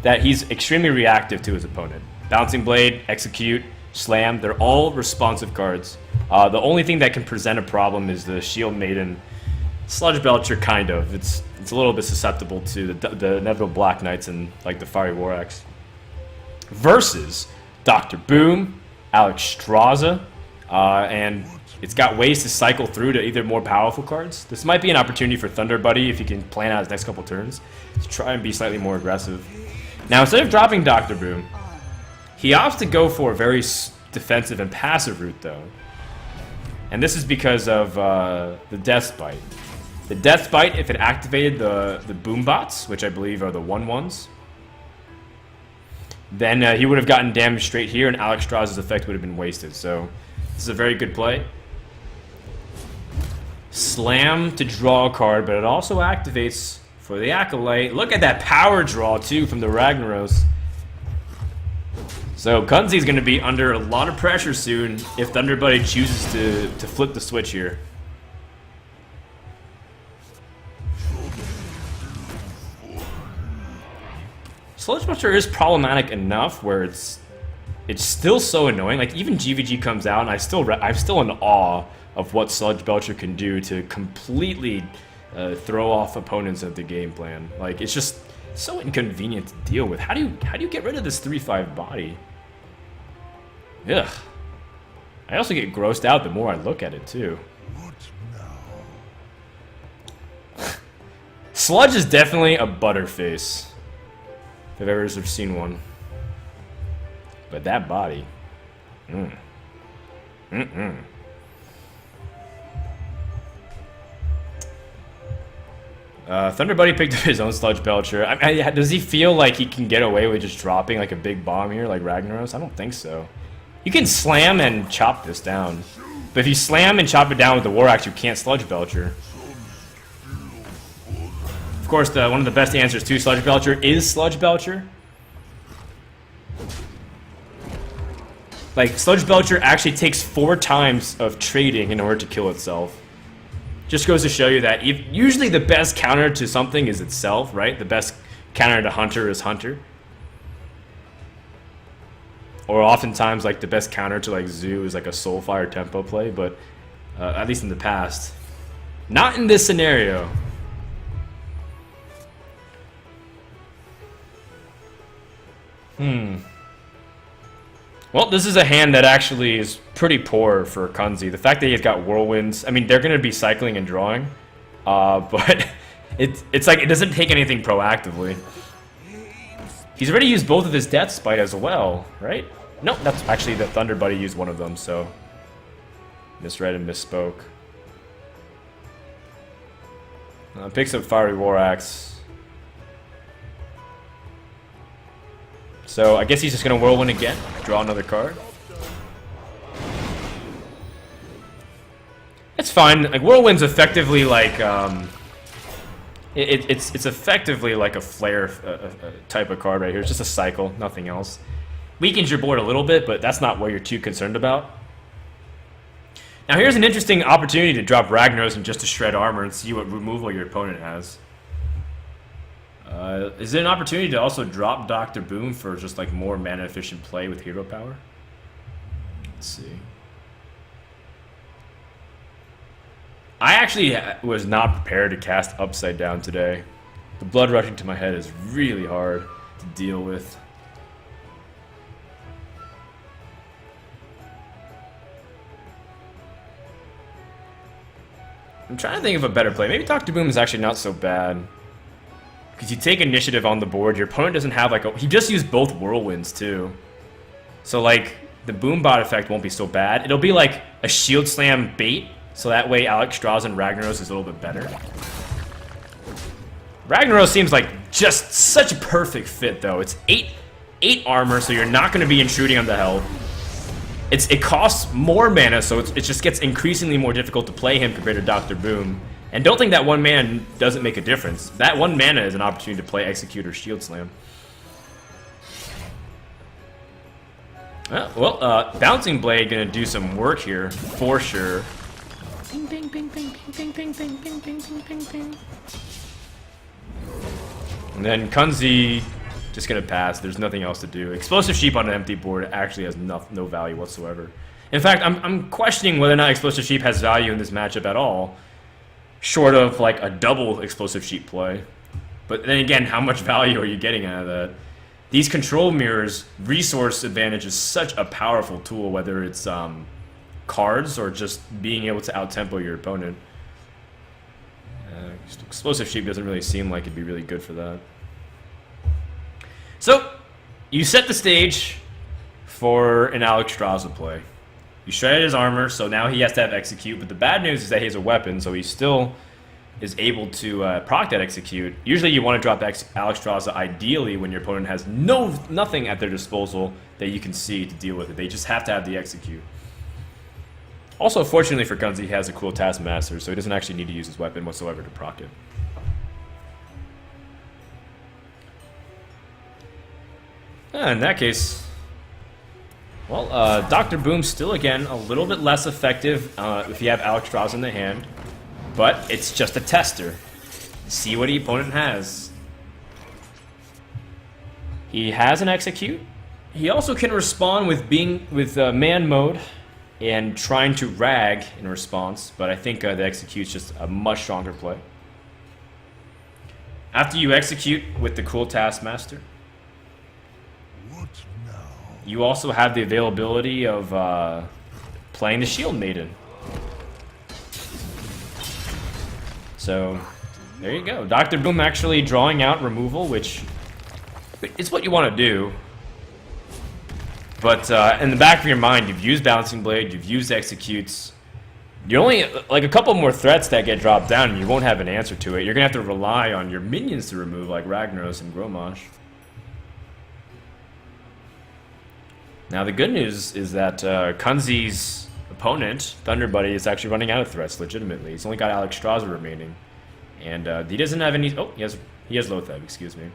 that he's extremely reactive to his opponent. Bouncing Blade, Execute, Slam, they're all responsive cards. The only thing that can present a problem is the Shield Maiden. Sludge Belcher, kind of. It's a little bit susceptible to the inevitable Black Knights and like the Fiery War Axe. Versus Dr. Boom, Alexstrasza, and it's got ways to cycle through to either more powerful cards. This might be an opportunity for Thunderbuddy, if he can plan out his next couple turns, to try and be slightly more aggressive. Now, instead of dropping Dr. Boom, he opts to go for a very defensive and passive route, though. And this is because of the Deathspite. The Deathspite, if it activated the Boom Bots, which I believe are the 1/1s, then he would have gotten damage straight here, and Alexstrasza's effect would have been wasted. So this is a very good play. Slam to draw a card, but it also activates for the Acolyte. Look at that power draw, too, from the Ragnaros. So Kunzi's going to be under a lot of pressure soon if Thunderbuddy chooses to flip the switch here. Sludge Belcher is problematic enough where it's still so annoying. Like, even GVG comes out, and I'm still in awe of what Sludge Belcher can do to completely throw off opponents of the game plan. Like, it's just so inconvenient to deal with. How do you get rid of this 3/5 body? Ugh. I also get grossed out the more I look at it too. Sludge is definitely a butterface, if I've ever seen one. But that body. Thunderbuddy picked up his own Sludge Belcher. Does he feel like he can get away with just dropping like a big bomb here like Ragnaros? I don't think so. You can slam and chop this down. But if you slam and chop it down with the War Axe, you can't Sludge Belcher. Of course, one of the best answers to Sludge Belcher is Sludge Belcher. Like, Sludge Belcher actually takes 4 times of trading in order to kill itself. Just goes to show you that usually the best counter to something is itself, right? The best counter to Hunter is Hunter. Or oftentimes, like, the best counter to, like, Zoo is, like, a Soulfire tempo play, but at least in the past. Not in this scenario. Well, this is a hand that actually is pretty poor for Kunzi. The fact that he's got whirlwinds, I mean, they're going to be cycling and drawing, but it's like it doesn't take anything proactively. He's already used both of his Death Spite as well, right? No, that's actually the Thunderbuddy used one of them, so misread and misspoke. Picks up Fiery War Axe. So I guess he's just gonna whirlwind again, draw another card. It's fine. Like whirlwind's effectively like it's effectively like a flare type of card right here. It's just a cycle, nothing else. Weakens your board a little bit, but that's not what you're too concerned about. Now here's an interesting opportunity to drop Ragnaros and just to shred armor and see what removal your opponent has. Is there an opportunity to also drop Dr. Boom for just like more mana efficient play with hero power? Let's see. I actually was not prepared to cast Upside Down today. The blood rushing to my head is really hard to deal with. I'm trying to think of a better play. Maybe Dr. Boom is actually not so bad. Because you take initiative on the board, your opponent doesn't have like a... He just used both whirlwinds too. So like, the boom bot effect won't be so bad. It'll be like a shield slam bait, so that way Alex draws and Ragnaros is a little bit better. Ragnaros seems like just such a perfect fit though. It's 8 armor, so you're not going to be intruding on the health. It costs more mana, so it just gets increasingly more difficult to play him compared to Dr. Boom. And don't think that 1 mana doesn't make a difference. That 1 mana is an opportunity to play Execute or Shield Slam. Bouncing Blade gonna do some work here, for sure. Ping, ping, ping, ping, ping, ping, ping, ping, ping, ping, ping, ping. And then Kunzi just gonna pass. There's nothing else to do. Explosive Sheep on an empty board actually has no value whatsoever. In fact, I'm questioning whether or not Explosive Sheep has value in this matchup at all. Short of like a double Explosive Sheep play. But then again, how much value are you getting out of that? These control mirrors, resource advantage is such a powerful tool, whether it's cards or just being able to outtempo your opponent. Explosive Sheep doesn't really seem like it'd be really good for that. So, you set the stage for an Alex Straza play. You shredded his armor, so now he has to have Execute, but the bad news is that he has a weapon, so he still is able to proc that Execute. Usually you want to drop Alex Straza ideally when your opponent has nothing at their disposal that you can see to deal with it. They just have to have the Execute. Also, fortunately for Kunzi, he has a cool Taskmaster, so he doesn't actually need to use his weapon whatsoever to proc it. In that case... Well, Dr. Boom's still, again, a little bit less effective if you have Alex Straza in the hand. But it's just a tester. See what the opponent has. He has an Execute. He also can respond with man mode and trying to rag in response. But I think the Execute's just a much stronger play. After you Execute with the cool Taskmaster, you also have the availability of playing the Shield Maiden. So, there you go. Dr. Boom actually drawing out removal, which is what you want to do. But in the back of your mind, you've used Bouncing Blade, you've used Executes. You're only, like, a couple more threats that get dropped down and you won't have an answer to it. You're going to have to rely on your minions to remove, like Ragnaros and Gromosh. Now the good news is that Kunzi's opponent, Thunderbuddy, is actually running out of threats legitimately. He's only got Alex Straza remaining. And he doesn't have any... Oh, he has Lotheb, excuse me.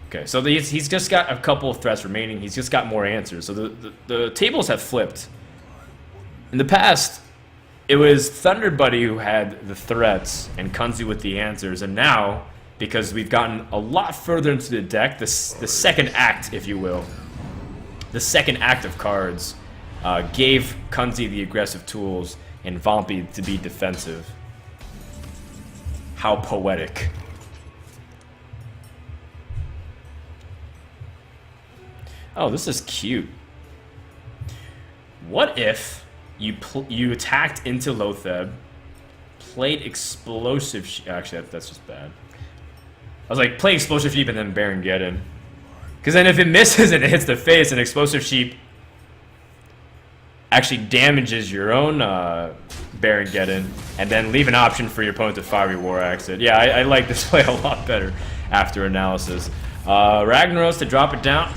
Okay, so he's just got a couple of threats remaining. He's just got more answers. So the tables have flipped. In the past, it was Thunderbuddy who had the threats and Kunzi with the answers. And now, because we've gotten a lot further into the deck, the second act, if you will, the second act of cards gave Kunzi the aggressive tools and Vampy to be defensive. How poetic. Oh, this is cute. What if you attacked into Lotheb, played Explosive Sheep? Actually, that's just bad. I was like, play Explosive Sheep and then Baron Geddon. Because then if it misses and it hits the face, an Explosive Sheep actually damages your own Baron Geddon, and then leave an option for your opponent to Fiery War Axe it. Yeah, I like this play a lot better after analysis. Ragnaros to drop it down.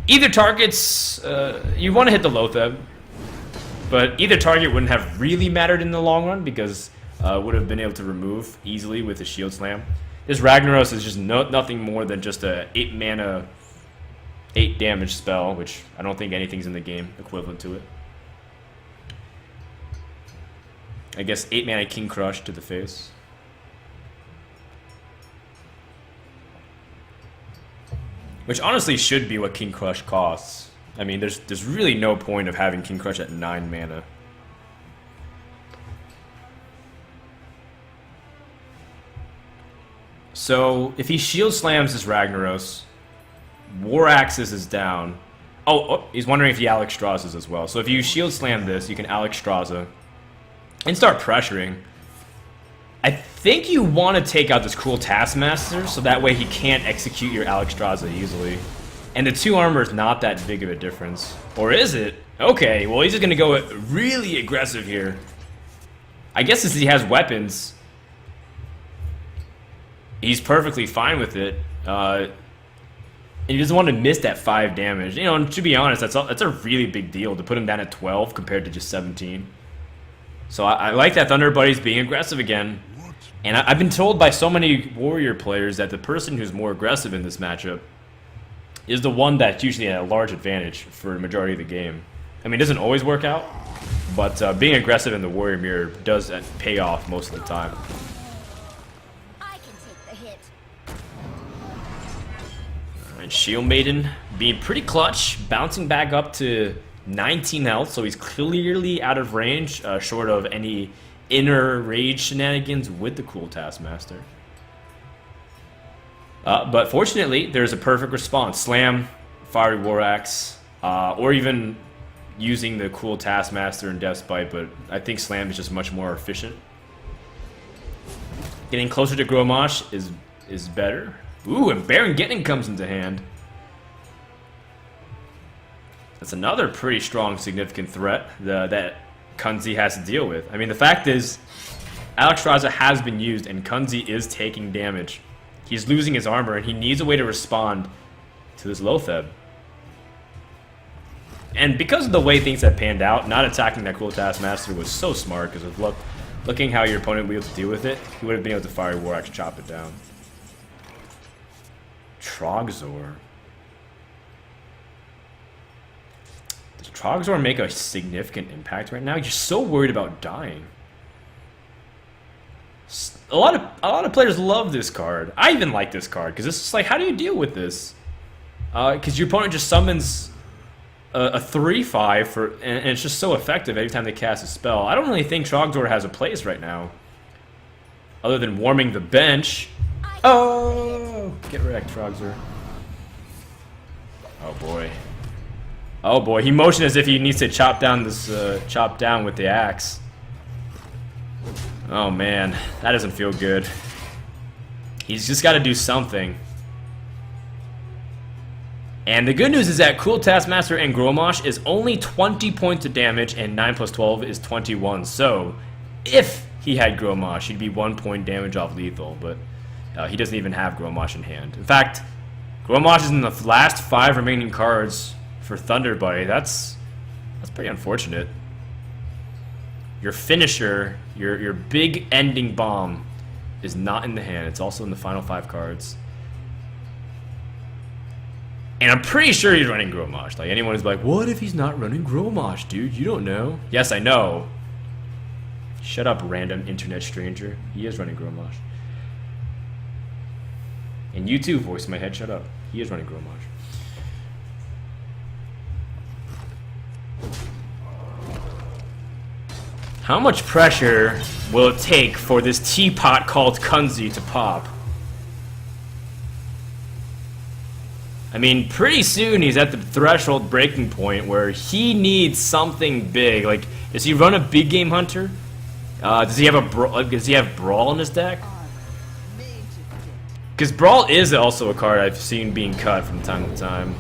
Either targets, you want to hit the Lotheb, but either target wouldn't have really mattered in the long run because would have been able to remove easily with a Shield Slam. This Ragnaros is just nothing more than just a 8 mana, 8 damage spell, which I don't think anything's in the game equivalent to it. I guess 8 mana King Crush to the face. Which honestly should be what King Crush costs. I mean, there's really no point of having King Crush at 9 mana. So, if he Shield Slams his Ragnaros, War Axis is down. Oh, he's wondering if he Alexstrasza's as well. So if you Shield Slam this, you can Alexstrasza and start pressuring. I think you want to take out this Cruel Taskmaster, so that way he can't execute your Alexstrasza easily. And the 2 armor is not that big of a difference. Or is it? Okay, well he's just going to go really aggressive here. I guess since he has weapons, he's perfectly fine with it. And he doesn't want to miss that 5 damage. You know, and to be honest, that's a really big deal to put him down at 12 compared to just 17. So I like that Thunderbuddy's being aggressive again. And I've been told by so many Warrior players that the person who's more aggressive in this matchup is the one that's usually at a large advantage for the majority of the game. I mean, it doesn't always work out, but being aggressive in the Warrior Mirror does pay off most of the time. I can take the hit. Alright, Shield Maiden being pretty clutch, bouncing back up to 19 health, so he's clearly out of range, short of any inner rage shenanigans with the Cruel Taskmaster. But fortunately, there's a perfect response. Slam, Fiery War Axe, or even using the Cruel Taskmaster and Death Bite, but I think Slam is just much more efficient. Getting closer to Gromosh is better. Ooh, and Baron Geddon comes into hand. That's another pretty strong, significant threat that Kunzi has to deal with. I mean, the fact is, Alexstrasza has been used, and Kunzi is taking damage. He's losing his armor, and he needs a way to respond to this Lotheb. And because of the way things have panned out, not attacking that Cruel Taskmaster was so smart, because of looking how your opponent would be able to deal with it, he would have been able to Fiery War Axe chop it down. Trogzor. Does Trogzor make a significant impact right now? You're so worried about dying. A lot of players love this card. I even like this card because it's just like, how do you deal with this? Because your opponent just summons a 3/5 and it's just so effective every time they cast a spell. I don't really think Trogzor has a place right now, other than warming the bench. Oh, get wrecked, Trogzor. Oh boy. Oh boy, he motioned as if he needs to chop down this, chop down with the axe. Oh man, that doesn't feel good. He's just got to do something. And the good news is that Cruel Taskmaster and Gromosh is only 20 points of damage, and 9 plus 12 is 21. So, if he had Gromosh, he'd be 1 point damage off lethal, but he doesn't even have Gromosh in hand. In fact, Gromosh is in the last 5 remaining cards for Thunderbuddy. That's pretty unfortunate. Your finisher, your big ending bomb, is not in the hand. It's also in the final 5 cards. And I'm pretty sure he's running Gromosh. Like, anyone who's like, what if he's not running Gromosh, dude? You don't know. Yes, I know. Shut up, random internet stranger. He is running Gromosh. And you too, voice in my head, shut up. He is running Gromosh. How much pressure will it take for this teapot called Kunzi to pop? I mean, pretty soon he's at the threshold breaking point where he needs something big. Like, does he run a big game hunter? Does he have Brawl in his deck? Because Brawl is also a card I've seen being cut from time to time.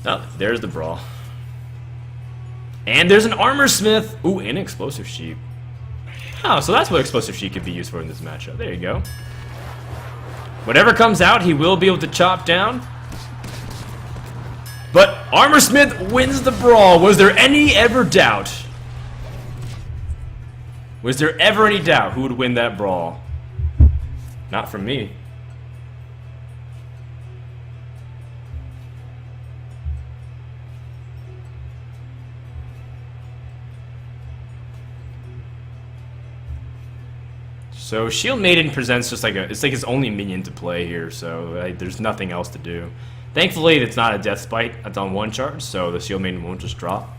Oh, there's the Brawl. And there's an Armor Smith. Ooh, and Explosive Sheep. Oh, so that's what Explosive Sheep could be used for in this matchup. There you go. Whatever comes out, he will be able to chop down. But Armor Smith wins the Brawl. Was there any ever doubt? Was there ever any doubt who would win that Brawl? Not from me. So Shield Maiden presents just like it's like his only minion to play here, so there's nothing else to do. Thankfully, it's not a Death Spite. It's on one charge, so the Shield Maiden won't just drop.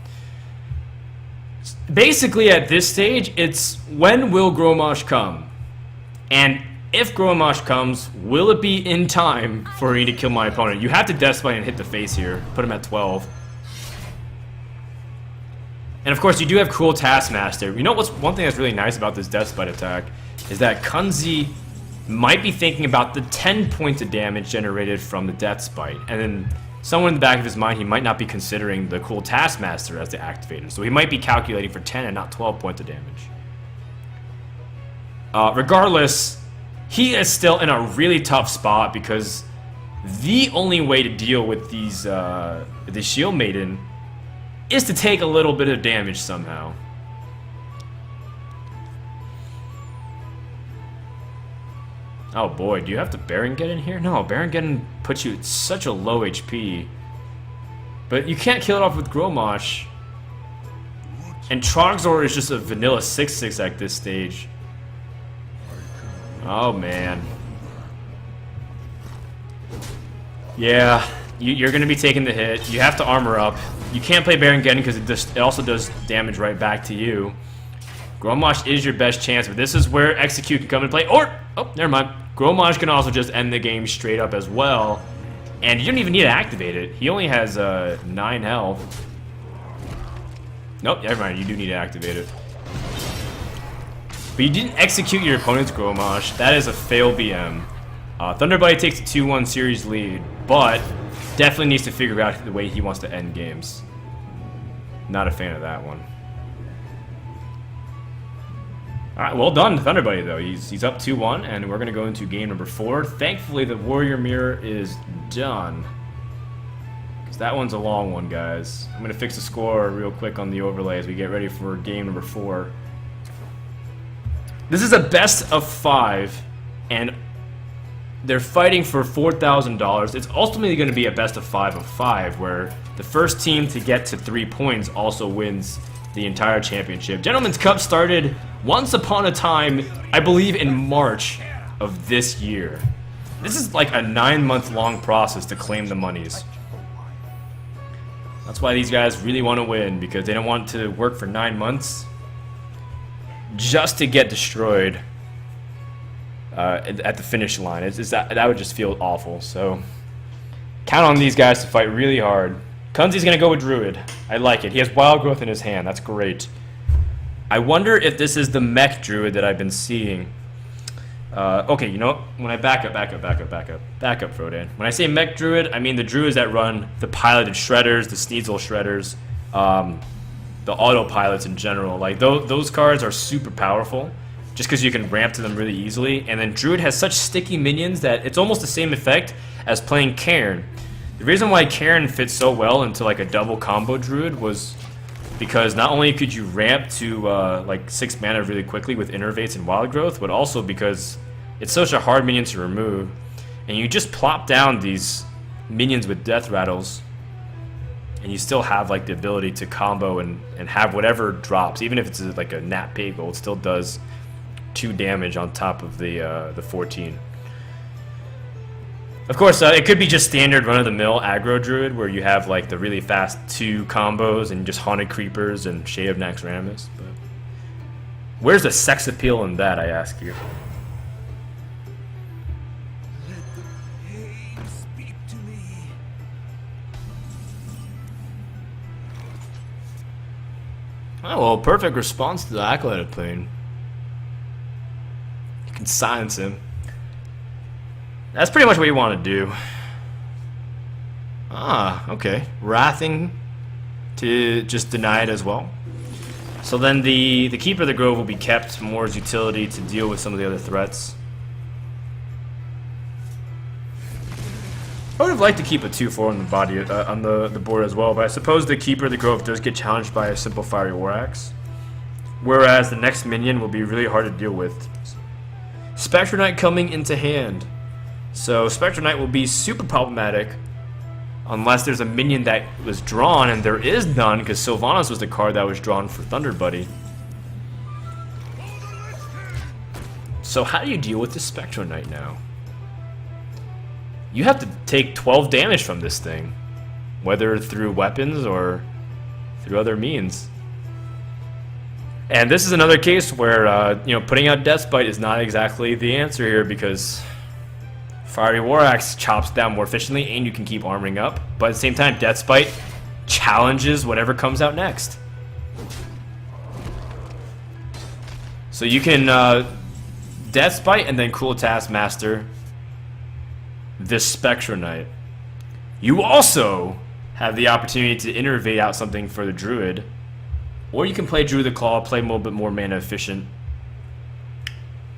Basically, at this stage, it's when will Gromosh come? And if Gromosh comes, will it be in time for me to kill my opponent? You have to Death Spite and hit the face here. Put him at 12. And of course, you do have Cruel Taskmaster. You know what's one thing that's really nice about this Death Spite attack? Is that Kunzi might be thinking about the 10 points of damage generated from the Death Spite. And then somewhere in the back of his mind, he might not be considering the Cruel Taskmaster as the activator. So he might be calculating for 10 and not 12 points of damage. Regardless, he is still in a really tough spot because the only way to deal with these the Shield Maiden is to take a little bit of damage somehow. Oh boy, do you have to Baron get in here? No, Baron Geddon puts you at such a low HP. But you can't kill it off with Gromosh. And Trogzor is just a vanilla 6/6 at this stage. Oh man. Yeah, you're going to be taking the hit. You have to armor up. You can't play Baron Geddon because it also does damage right back to you. Gromosh is your best chance, but this is where Execute can come and play. Or, oh, never mind. Gromosh can also just end the game straight up as well. And you don't even need to activate it. He only has 9 health. Nope, never mind. You do need to activate it. But you didn't execute your opponent's Gromosh. That is a fail BM. Thunderbuddy takes a 2-1 series lead, but definitely needs to figure out the way he wants to end games. Not a fan of that one. Alright, well done to Thunderbuddy though. He's up 2-1, and we're going to go into game number 4. Thankfully, the Warrior Mirror is done. Because that one's a long one, guys. I'm going to fix the score real quick on the overlay as we get ready for game number 4. This is a best of 5, and they're fighting for $4,000. It's ultimately going to be a best of 5, where the first team to get to 3 points also wins the entire championship. Gentlemen's Cup started once upon a time, I believe in March of this year. This is like a 9-month long process to claim the monies. That's why these guys really want to win, because they don't want to work for 9 months just to get destroyed at the finish line. That would just feel awful. So count on these guys to fight really hard. Kunzi's going to go with Druid. I like it. He has Wild Growth in his hand. That's great. I wonder if this is the mech Druid that I've been seeing. Okay, you know, when I back up, Frodan. When I say mech Druid, I mean the Druids that run the piloted Shredders, the Sneasel Shredders, the autopilots in general. Like, those cards are super powerful, just because you can ramp to them really easily. And then Druid has such sticky minions that it's almost the same effect as playing Cairn. The reason why Cairn fits so well into like a double combo Druid was because not only could you ramp to like 6 mana really quickly with Innervates and Wild Growth, but also because it's such a hard minion to remove, and you just plop down these minions with Death Rattles, and you still have like the ability to combo and have whatever drops, even if it's like a Nat Pagel, it still does 2 damage on top of the 14. Of course, it could be just standard run-of-the-mill aggro Druid, where you have like the really fast 2 combos and just Haunted Creepers and Shade of Naxxramas. But where's the sex appeal in that, I ask you? Oh, well, perfect response to the Acolyte Plane. You can silence him. That's pretty much what you want to do. Ah, okay. Wrathing to just deny it as well. So then the Keeper of the Grove will be kept more as utility to deal with some of the other threats. I would have liked to keep a 2/4 on the body on the board as well, but I suppose the Keeper of the Grove does get challenged by a simple Fiery War Axe, whereas the next minion will be really hard to deal with. Spectre Knight coming into hand, so Spectre Knight will be super problematic unless there's a minion that was drawn, and there is none because Sylvanas was the card that was drawn for Thunderbuddy. So how do you deal with the Spectre Knight now? You have to take 12 damage from this thing, whether through weapons or through other means. And this is another case where, putting out Death's Bite is not exactly the answer here because Fiery War Axe chops down more efficiently and you can keep armoring up. But at the same time, Death's Bite challenges whatever comes out next. So you can Death's Bite and then Cruel Taskmaster this Spectre Knight. You also have the opportunity to innervate out something for the Druid, or you can play Druid the Claw, play a little bit more mana efficient,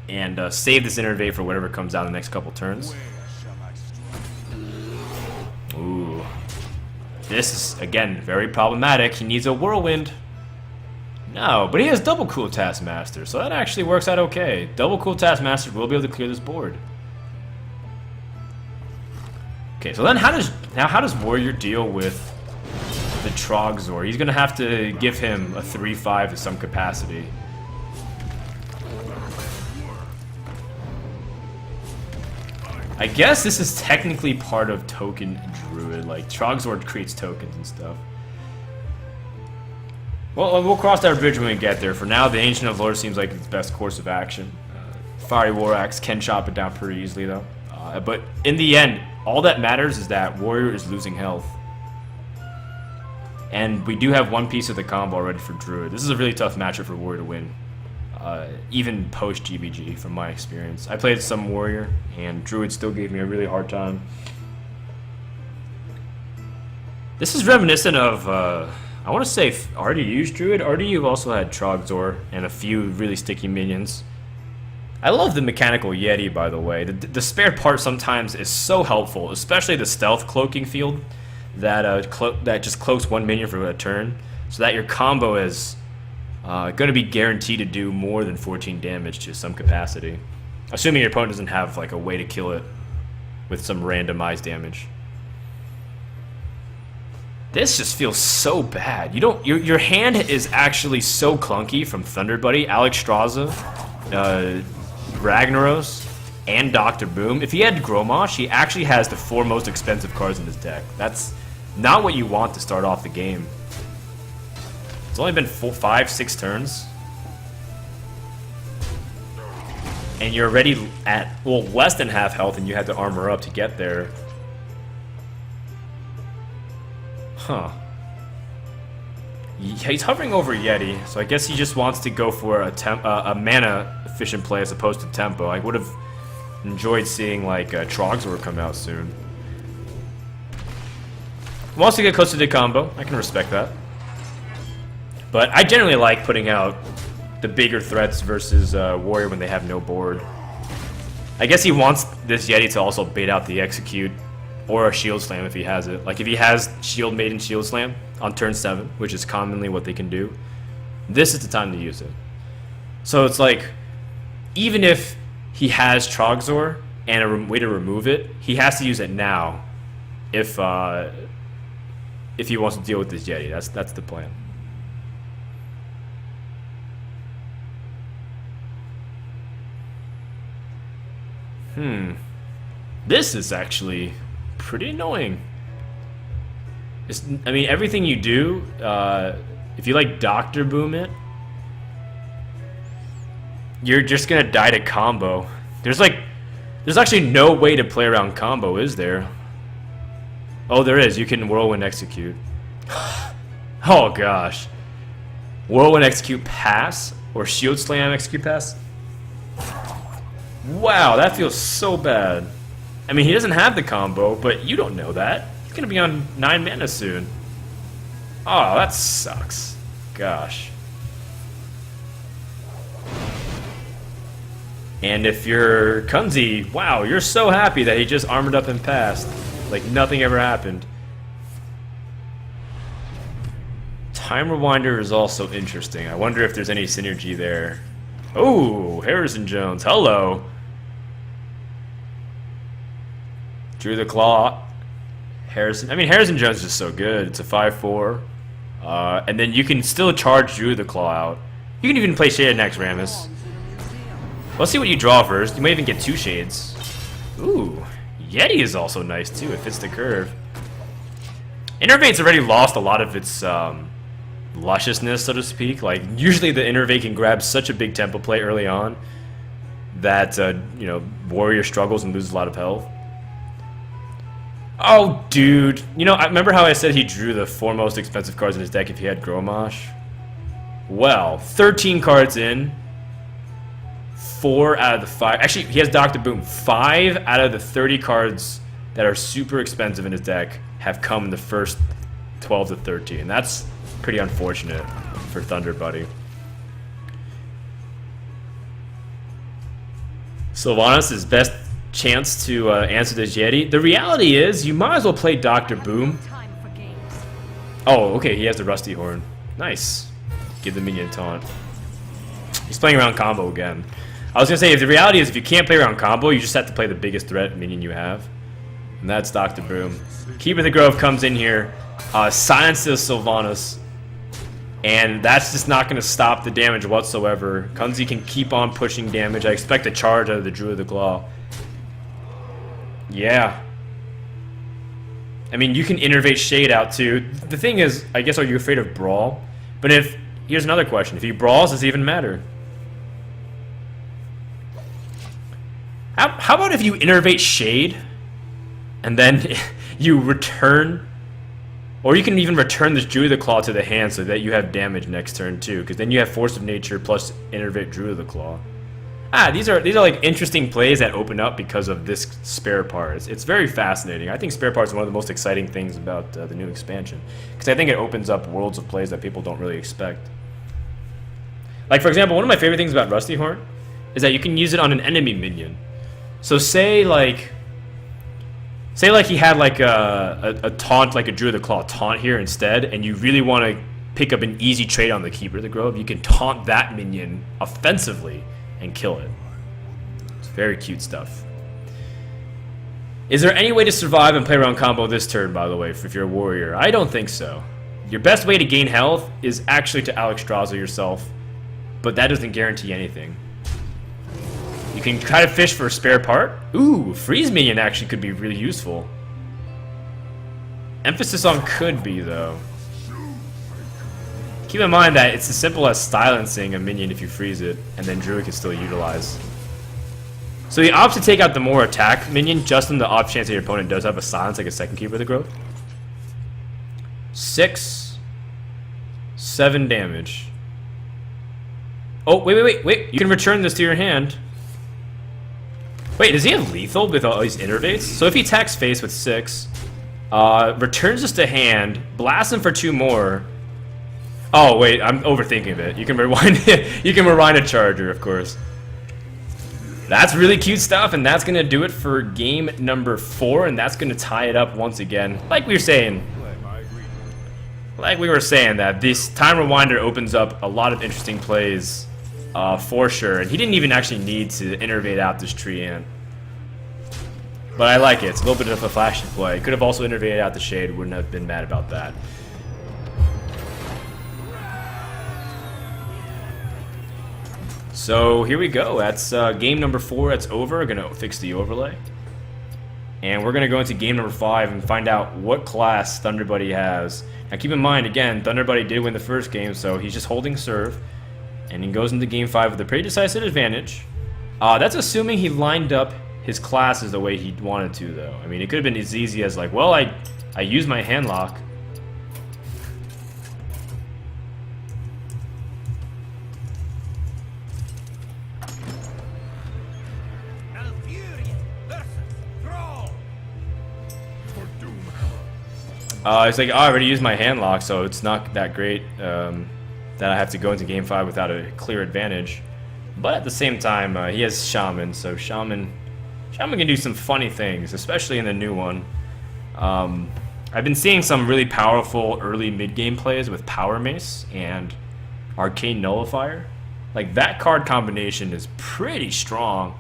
and save this innervate for whatever comes out in the next couple turns. Ooh, this is again very problematic. He needs a Whirlwind. No, but he has double Cool Taskmaster, so that actually works out okay. Double Cool Taskmaster will be able to clear this board. Okay, so then how does Warrior deal with the Trogzor? He's gonna have to give him a 3/5 in some capacity. I guess this is technically part of Token Druid, like Trogzor creates tokens and stuff. Well, we'll cross that bridge when we get there. For now, the Ancient of Lore seems like its best course of action. Fiery War Axe can chop it down pretty easily though. But in the end, all that matters is that Warrior is losing health. And we do have one piece of the combo already for Druid. This is a really tough matchup for Warrior to win. Even post-GBG, from my experience. I played some Warrior, and Druid still gave me a really hard time. This is reminiscent of, I want to say, RDU's Druid. RDU also had Trogzor and a few really sticky minions. I love the Mechanical Yeti, by the way. The spare part sometimes is so helpful, especially the stealth cloaking field that that just cloaks one minion for a turn, so that your combo is going to be guaranteed to do more than 14 damage to some capacity, assuming your opponent doesn't have like a way to kill it with some randomized damage. This just feels so bad. Your hand is actually so clunky from Thunderbuddy, Alexstrasza, Ragnaros, and Dr. Boom. If he had Gromosh, he actually has the 4 most expensive cards in his deck. That's not what you want to start off the game. It's only been 4, 5, 6 turns. And you're already at, well, less than half health and you had to armor up to get there. Huh. He's hovering over Yeti, so I guess he just wants to go for a mana-efficient play as opposed to tempo. I would have enjoyed seeing, like, Trogzor come out soon. Wants to get close to the combo. I can respect that. But I generally like putting out the bigger threats versus Warrior when they have no board. I guess he wants this Yeti to also bait out the Execute or a Shield Slam if he has it. Like if he has Shield Maiden Shield Slam on turn 7, which is commonly what they can do, this is the time to use it. So it's like, even if he has Trogzor and a way to remove it, he has to use it now if he wants to deal with this Yeti. That's the plan. This is actually pretty annoying. I mean, everything you do, if you like Dr. Boom it, you're just gonna die to combo. There's actually no way to play around combo, is there? Oh, there is. You can Whirlwind Execute. Oh gosh. Whirlwind execute pass or shield slam execute pass. Wow, that feels so bad. I mean, he doesn't have the combo, but you don't know that. He's gonna be on 9 mana soon. Oh, that sucks. Gosh. And if you're Kunzi, wow, you're so happy that he just armored up and passed. Like nothing ever happened. Time Rewinder is also interesting. I wonder if there's any synergy there. Oh, Harrison Jones, hello. Drew the Claw. Harrison Jones is just so good. It's a 5/4. And then you can still charge Drew the Claw out. You can even play Shaded next, Rammus. Let's see what you draw first. You might even get 2 Shades. Ooh, Yeti is also nice too. It fits the curve. Innervate's already lost a lot of its lusciousness, so to speak. Like, usually the Innervate can grab such a big tempo play early on that, you know, Warrior struggles and loses a lot of health. Oh, dude. You know, I remember how I said he drew the 4 most expensive cards in his deck if he had Gromash? Well, 13 cards in. 4 out of the 5. Actually, he has Dr. Boom. 5 out of the 30 cards that are super expensive in his deck have come in the first 12 to 13. That's pretty unfortunate for Thunderbuddy. Sylvanas' best chance to answer this Yeti. The reality is, you might as well play Dr. Boom. Oh, okay, he has the Rusty Horn. Nice. Give the minion taunt. He's playing around combo again. I was gonna say, if the reality is, if you can't play around combo, you just have to play the biggest threat minion you have. And that's Dr. Boom. Keeper of the Grove comes in here, silences Sylvanas, and that's just not gonna stop the damage whatsoever. Kunzi can keep on pushing damage. I expect a charge out of the Drew of the Claw. Yeah. I mean, you can Innervate Shade out too. The thing is, I guess, are you afraid of Brawl? But here's another question. If he brawls, does it even matter? How about if you Innervate Shade, and then you return, or you can even return this Drew of the Claw to the hand so that you have damage next turn too, because then you have Force of Nature plus Innervate Drew of the Claw. These are like interesting plays that open up because of this spare part. It's very fascinating. I think spare parts are one of the most exciting things about the new expansion, because I think it opens up worlds of plays that people don't really expect. Like, for example, one of my favorite things about Rusty Horn is that you can use it on an enemy minion. So say like he had like a taunt, like a Drew of the Claw taunt here instead, and you really want to pick up an easy trade on the Keeper of the Grove, you can taunt that minion offensively and kill it. It's very cute stuff. Is there any way to survive and play around combo this turn, by the way, if you're a warrior? I don't think so. Your best way to gain health is actually to Alexstrasza yourself, but that doesn't guarantee anything. You can try to fish for a spare part. Ooh, Freeze Minion actually could be really useful. Emphasis on could be, though. Keep in mind that it's as simple as silencing a minion if you freeze it, and then Druid can still utilize. So he opts to take out the more attack minion just in the off chance that your opponent does have a silence, like a second Keeper of the Grove. 6, 7 damage. Oh, wait. You can return this to your hand. Wait, does he have lethal with all these Innervates? So if he attacks face with 6, returns this to hand, blasts him for 2 more. Oh wait, I'm overthinking it. You can rewind it. You can rewind a charger, of course. That's really cute stuff, and that's gonna do it for game number 4, and that's gonna tie it up once again. Like we were saying, that this Time Rewinder opens up a lot of interesting plays. For sure, and he didn't even actually need to innervate out this tree ant. But I like it. It's a little bit of a flashy play. Could have also innervated out the shade. Wouldn't have been mad about that. So here we go. That's game number 4. That's over. I'm gonna fix the overlay, and we're gonna go into game number 5 and find out what class Thunderbuddy has. Now keep in mind, again, Thunderbuddy did win the first game, so he's just holding serve. And he goes into game 5 with a pretty decisive advantage. That's assuming he lined up his classes the way he wanted to, though. I mean, it could have been as easy as like, well, I use my hand lock. It's like, oh, I already used my hand lock, so it's not that great that I have to go into game 5 without a clear advantage. But at the same time, he has Shaman, so Shaman can do some funny things, especially in the new one. I've been seeing some really powerful early mid-game plays with Power Mace and Arcane Nullifier. Like, that card combination is pretty strong.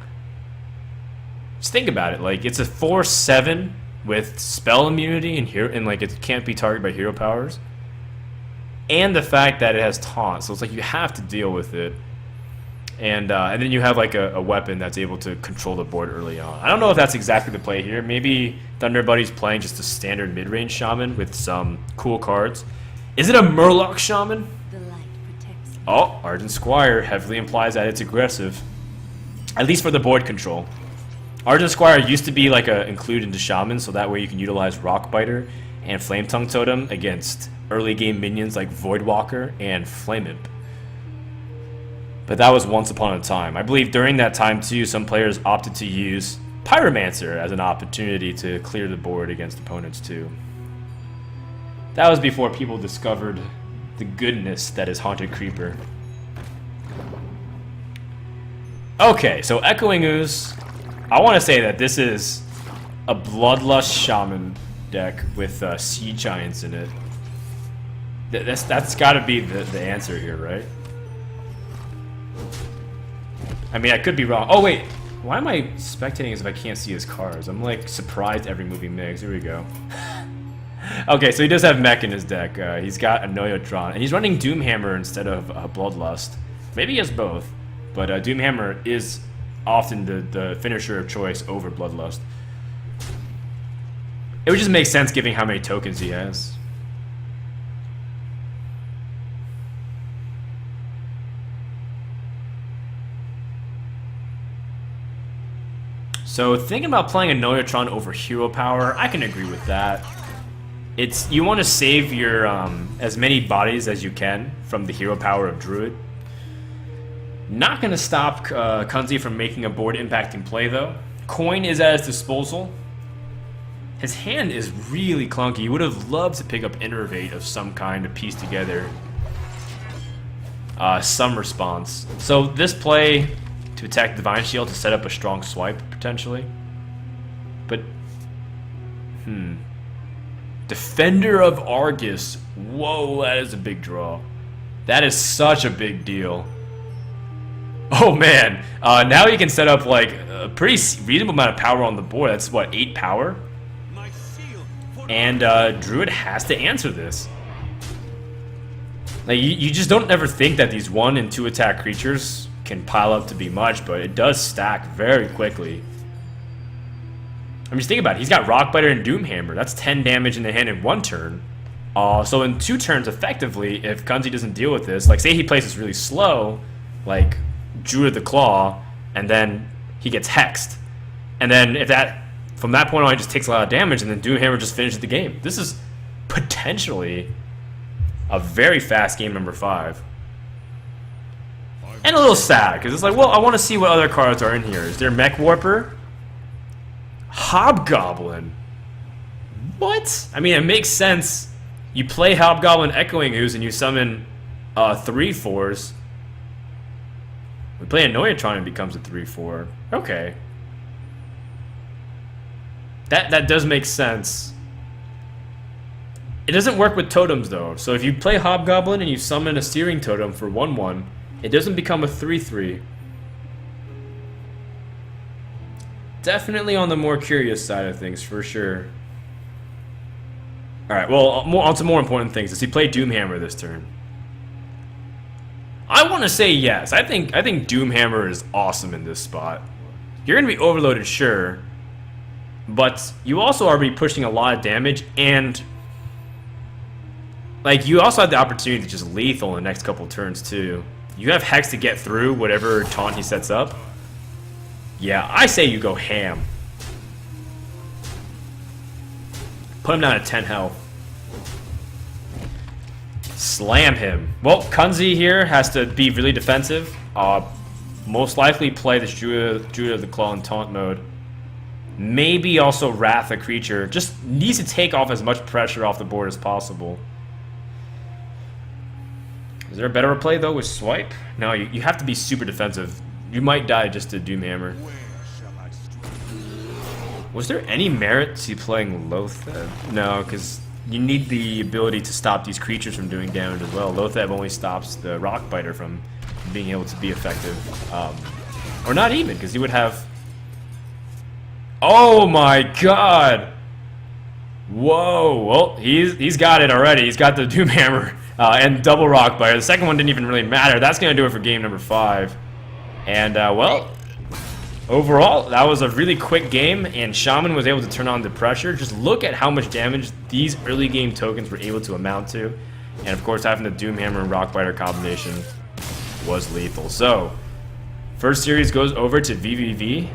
Just think about it, like, it's a 4/7 with spell immunity and like it can't be targeted by hero powers, and the fact that it has taunt, so it's like you have to deal with it, and then you have like a weapon that's able to control the board early on. I don't know if that's exactly the play here. Maybe Thunderbuddy's playing just a standard mid-range shaman with some cool cards. Is it a Murloc shaman? The light protects. Oh, Ardent Squire heavily implies that it's aggressive, at least for the board control. Ardent Squire used to be like a include into Shaman, so that way you can utilize Rockbiter and Flame Tongue Totem against early game minions like Voidwalker and Flame Imp. But that was once upon a time. I believe during that time too, some players opted to use Pyromancer as an opportunity to clear the board against opponents too. That was before people discovered the goodness that is Haunted Creeper. Okay, so Echoing Ooze. I want to say that this is a Bloodlust Shaman deck with Sea Giants in it. That's got to be the answer here, right? I mean, I could be wrong. Oh, wait. Why am I spectating as if I can't see his cards? I'm, like, surprised every movie makes. Here we go. Okay, so he does have Mech in his deck. He's got a Noyotron, and he's running Doomhammer instead of Bloodlust. Maybe he has both, but Doomhammer is often the finisher of choice over Bloodlust. It would just make sense given how many tokens he has. So thinking about playing a Noyotron over Hero Power, I can agree with that. You want to save your as many bodies as you can from the Hero Power of Druid. Not going to stop Kunzi from making a board impacting play though. Coin is at his disposal. His hand is really clunky. He would have loved to pick up Innervate of some kind to piece together some response. So this play to attack Divine Shield to set up a strong swipe potentially. But Defender of Argus. Whoa, that is a big draw. That is such a big deal. Oh man, now you can set up like a pretty reasonable amount of power on the board. That's what, 8 power? And Druid has to answer this. Like you just don't ever think that these 1 and 2 attack creatures can pile up to be much, but it does stack very quickly. I mean, just think about it. He's got Rockbiter and Doomhammer. That's 10 damage in the hand in 1 turn. So in 2 turns, effectively, if Kunzi doesn't deal with this, like say he plays this really slow, like Druid of the Claw, and then he gets hexed. And then if that, from that point on, he just takes a lot of damage, and then Doomhammer just finishes the game. This is potentially a very fast game number 5. And a little sad, because it's like, well, I want to see what other cards are in here. Is there Mech Warper? Hobgoblin? What? I mean, it makes sense. You play Hobgoblin Echoing Ooze and you summon 3/4s. We play a Noyotron and it becomes a 3/4. Okay. That does make sense. It doesn't work with totems though. So if you play Hobgoblin and you summon a Searing Totem for 1/1, it doesn't become a 3/3. Definitely on the more curious side of things, for sure. Alright, well, on to more important things. Does he play Doomhammer this turn? I want to say yes. I think Doomhammer is awesome in this spot. You're going to be overloaded, sure. But you also are already pushing a lot of damage, and like you also have the opportunity to just lethal in the next couple turns too. You have Hex to get through whatever taunt he sets up. Yeah, I say you go ham. Put him down at 10 health. Slam him. Well, Kunzi here has to be really defensive. Most likely play this Druid of the Claw in taunt mode. Maybe also Wrath a creature. Just needs to take off as much pressure off the board as possible. Is there a better play though with Swipe? No, you have to be super defensive. You might die just to Doomhammer. Was there any merit to playing Loatheb? No, because you need the ability to stop these creatures from doing damage as well. Loatheb only stops the Rockbiter from being able to be effective. Or not even, because he would have... Oh my god! Whoa, well, he's got it already. He's got the Doomhammer and double Rockbiter. The second one didn't even really matter. That's going to do it for game number 5. And, well, overall, that was a really quick game, and Shaman was able to turn on the pressure. Just look at how much damage these early game tokens were able to amount to. And, of course, having the Doomhammer and Rockbiter combination was lethal. So, first series goes over to VVV.